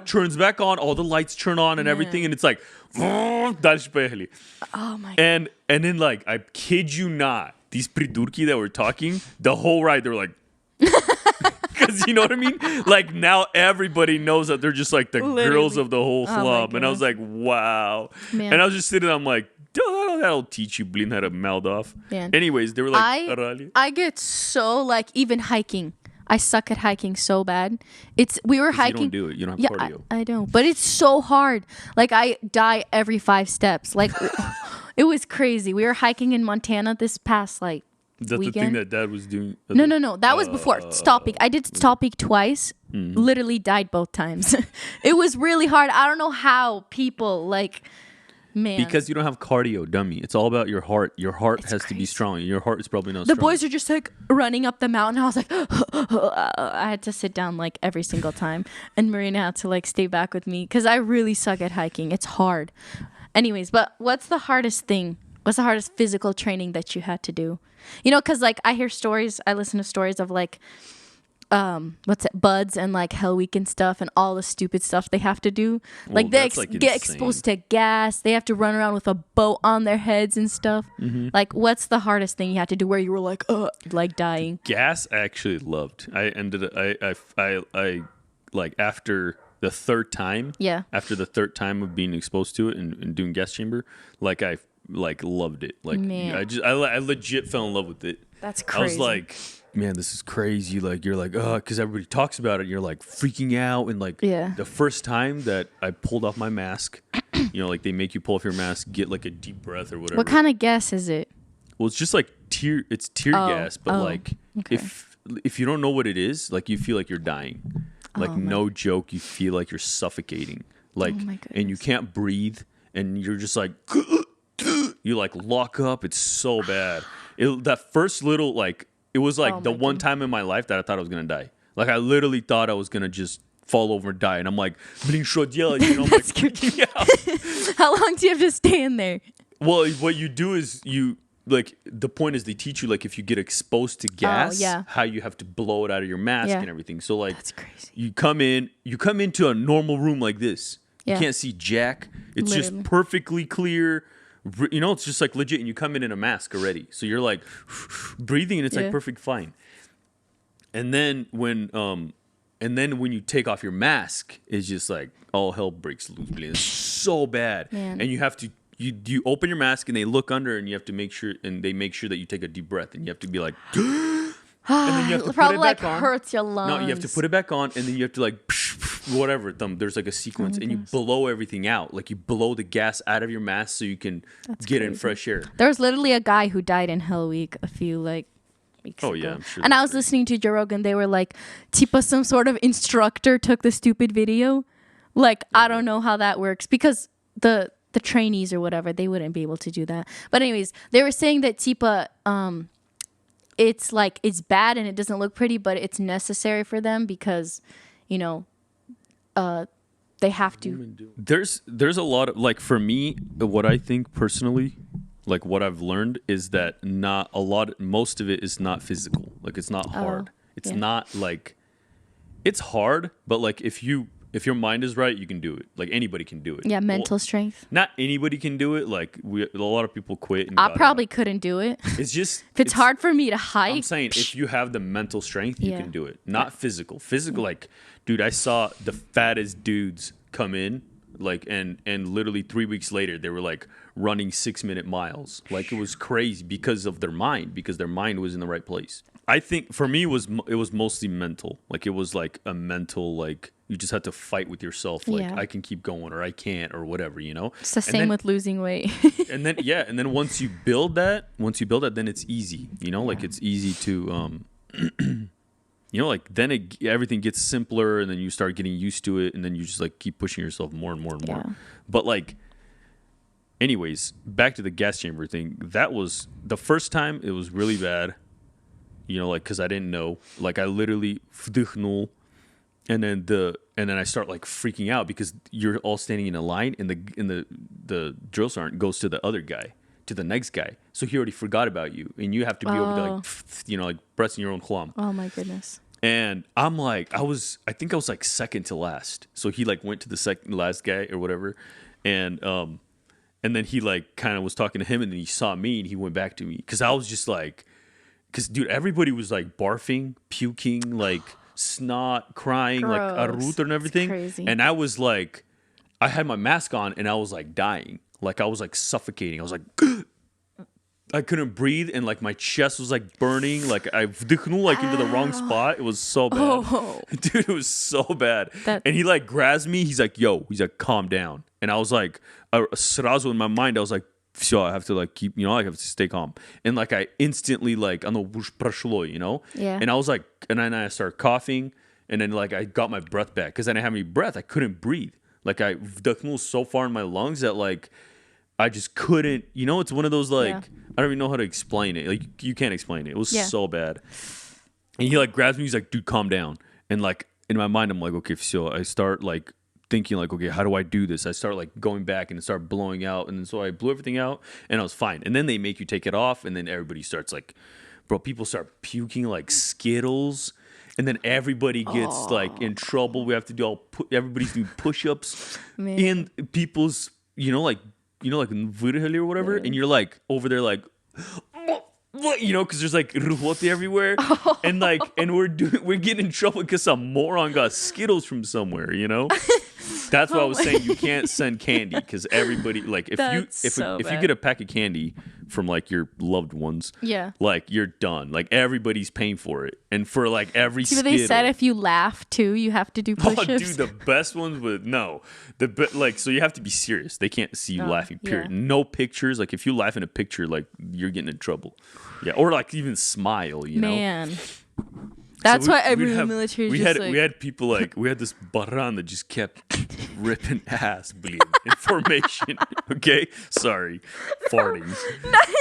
turns back on, all the lights turn on and everything, and it's like, oh my god. And then like, I kid you not, these pridurki that were talking the whole ride, they were like, because you know what I mean, like now everybody knows that they're just like the girls of the whole club. And I was like, wow. Man. And I was just sitting there, I'm like, that'll teach you Blin how to mouth off. Man. Anyways, they were like, I get so like, even hiking, I suck at hiking so bad. We were hiking. You don't do it. You don't have cardio. I don't. But it's so hard. Like I die every 5 steps. Like it was crazy. We were hiking in Montana this past like That's weekend. The thing that Dad was doing. No. That was before Stall Peak. I did Stall Peak twice. Mm-hmm. Literally died both times. It was really hard. I don't know how people like. Man. Because you don't have cardio, dummy. It's all about your heart. Your heart has to be strong. Your heart is probably not strong. The boys are just like running up the mountain. I was like, I had to sit down like every single time. And Marina had to like stay back with me because I really suck at hiking. It's hard. Anyways, but what's the hardest thing? What's the hardest physical training that you had to do? You know, because like I listen to stories of like, buds and like Hell Week and stuff and all the stupid stuff they have to do. Like they get exposed to gas. They have to run around with a boat on their heads and stuff. Mm-hmm. Like what's the hardest thing you had to do where you were like dying? Gas I actually loved. I like after the third time. Yeah. After the third time of being exposed to it and doing gas chamber, like I like loved it. Like man. I legit fell in love with it. That's crazy. I was like, man, this is crazy. Like, you're like, because everybody talks about it. You're like freaking out. And like, the first time that I pulled off my mask, you know, like they make you pull off your mask, get like a deep breath or whatever. What kind of gas is it? Well, it's just like tear gas. But like, if you don't know what it is, like you feel like you're dying. Like, no joke, you feel like you're suffocating. like, and you can't breathe, and you're just like, you like lock up. It's so bad. That first little, like, it was like the one time in my life that I thought I was gonna die. Like, I literally thought I was gonna just fall over and die, and I'm like, you know, that's creepy. How long do you have to stay in there? Well, what you do is like, the point is they teach you, like, if you get exposed to gas, how you have to blow it out of your mask and everything. So, like, that's crazy. You come into a normal room like this. You can't see jack. It's just perfectly clear. You know, it's just like legit, and you come in a mask already. So you're like breathing, and it's like perfect fine. And then when you take off your mask, it's just like all hell breaks loose. It's so bad. Man. And you have to you open your mask, and they look under, and you have to make sure that you take a deep breath, and you have to be like, and then you have to put it back on. Hurts your lungs. No, you have to put it back on, and then you have to like whatever. There's like a sequence, and you blow everything out. Like, you blow the gas out of your mask so you can get in fresh air. There was literally a guy who died in Hell Week a few weeks ago. Yeah, I'm sure. And I was listening to Joe Rogan. They were like, Tipa, some sort of instructor took the stupid video. Like, I don't know how that works, because the trainees or whatever, they wouldn't be able to do that. But anyways, they were saying that Tipa, it's like, it's bad and it doesn't look pretty, but it's necessary for them because, you know, they have to. There's a lot of, like, for me, what I think personally, like, what I've learned is that most of it is not physical. Like, it's not hard. It's not like, it's hard, but like, if your mind is right, you can do it. Like, anybody can do it. Yeah, mental strength. Not anybody can do it. Like, a lot of people quit. I probably couldn't do it. It's just... if it's hard for me to hike... I'm saying, if you have the mental strength, you can do it. Not physical. Physical, like, dude, I saw the fattest dudes come in, like, and literally 3 weeks later, they were, like, running 6-minute miles. Like, it was crazy because of their mind, because their mind was in the right place. I think, for me, it was mostly mental. Like, it was, like, a mental, like... You just have to fight with yourself. Like, I can keep going, or I can't, or whatever, you know? It's the same with losing weight. and then once you build that, then it's easy, you know? Like, it's easy to, you know, like, then everything gets simpler, and then you start getting used to it, and then you just, like, keep pushing yourself more and more and more. But, like, anyways, back to the gas chamber thing. That was, the first time, it was really bad, you know, like, because I didn't know. Like, I literally vdychnul. And then I start like freaking out because you're all standing in a line, and the drill sergeant goes to the other guy, to the next guy. So he already forgot about you, and you have to be over there, like, you know, like pressing your own chlom. Oh my goodness. And I'm like, I think I was like second to last. So he like went to the second last guy or whatever, and then he like kind of was talking to him, and then he saw me, and he went back to me because I was just like, because dude, everybody was like barfing, puking, like. Snot, crying, gross. Like arut and everything. Crazy. And I was like, I had my mask on, and I was like dying. Like, I was like suffocating. I was like, I couldn't breathe, and like my chest was like burning. Like, I vdychnul like into the wrong spot. It was so bad. Dude, it was so bad. And he like grabs me. He's like, calm down. And I was like, srazu in my mind, I was like, so I have to like keep, you know, I have to stay calm. And like, I instantly like, you know? Yeah. And I was like, and then I started coughing, and then like I got my breath back because I didn't have any breath. I couldn't breathe. Like, I vdychnul so far in my lungs that like, I just couldn't, you know, it's one of those like, I don't even know how to explain it. Like, you can't explain it. It was so bad. And he like grabs me. He's like, dude, calm down. And like, in my mind, I'm like, okay, so I start like, thinking like, okay, how do I do this? I start like going back and start blowing out, and then so I blew everything out, and I was fine. And then they make you take it off, and then everybody starts like, bro, people start puking like Skittles, and then everybody gets like in trouble. We have to do everybody's doing push-ups in people's, you know, like in Vurhali or whatever, and you're like over there like, you know, because there's like ruhote everywhere, and like, and we're getting in trouble because some moron got Skittles from somewhere, you know. That's why I was saying you can't send candy, because everybody, like, if you get a pack of candy from like your loved ones, like, you're done. Like, everybody's paying for it, and for like every Skittle. They said if you laugh too, you have to do push-ups. Oh, dude, the best ones like, so you have to be serious. They can't see you laughing. Period. No pictures. Like, if you laugh in a picture, like, you're getting in trouble. Yeah, or like even smile. You know. Man. That's why every military we had people like, we had this baran that just kept ripping ass bleeding in formation. Okay, sorry, farting,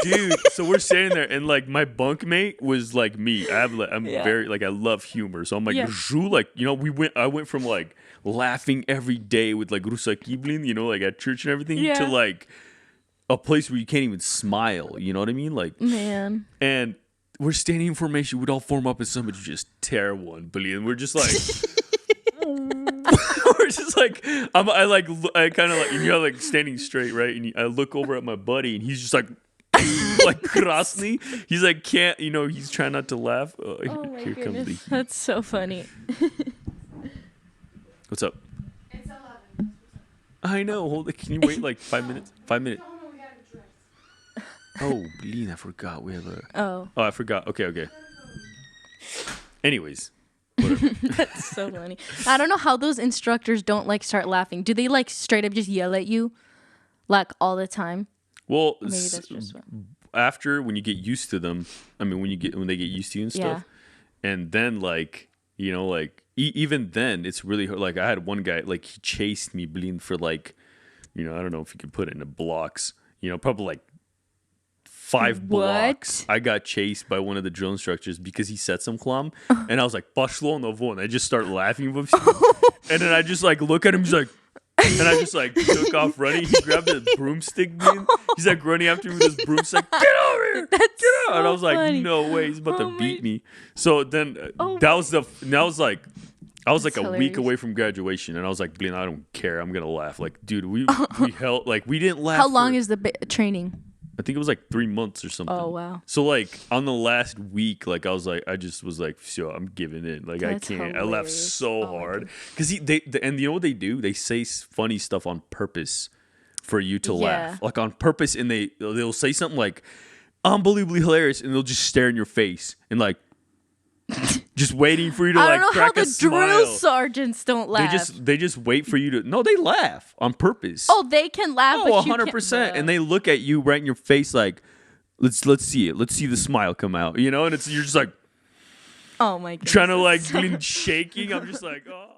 dude. So we're standing there, and like my bunkmate was like me. I'm very like, I love humor, so I'm like, like, you know, I went from like laughing every day with like Rusa Kiblin, you know, like at church and everything, to like a place where you can't even smile. You know what I mean? Like, man. And we're standing in formation. We'd all form up, and somebody just tear one, and we're just like, we're just like, I kind of like, you know, like standing straight, right? And I look over at my buddy, and he's just like krasny. He's like, can't, you know, he's trying not to laugh. Oh my goodness, that's so funny. What's up? It's 11. I know. Hold it. Can you wait like 5 minutes? 5 minutes. Oh, Blin, I forgot. We have a... Oh, I forgot. Okay. Anyways. Whatever. That's so funny. I don't know how those instructors don't like start laughing. Do they like straight up just yell at you like all the time? Well, maybe that's just after, when you get used to them, I mean, when they get used to you and stuff, and then like, you know, like even then it's really hard. Like I had one guy, like he chased me, Blin, for like, you know, I don't know if you could put it into blocks, you know, probably like 5 blocks. I got chased by one of the drill instructors because he said some clam, and I was like, "Pashlo novo," and I just start laughing with him. And then I just like look at him, he's like, and I just like took off running. He grabbed a broomstick, man. He's like running after me with his broomstick. Get over here! Get out! So and I was like, funny. No way, he's about to beat me. So then that was I was like a week away from graduation, and I was like, Blin, I don't care. I'm gonna laugh. Like, dude, we held, like, we didn't laugh. How long is the training? I think it was like 3 months or something. Oh, wow. So like on the last week, like I just was like, so I'm giving in. Like, that's I can't. Hilarious. I laughed so hard because and you know what they do? They say funny stuff on purpose for you to laugh, like on purpose, and they'll say something like unbelievably hilarious, and they'll just stare in your face and like just waiting for you to like crack a smile. I don't know how the drill sergeants don't laugh. They just wait for you to. No, they laugh on purpose. Oh, they can laugh. Oh, 100%. And they look at you right in your face like, let's see it. Let's see the smile come out. You know, and you're just like, oh my god, trying to like shaking. I'm just like, oh.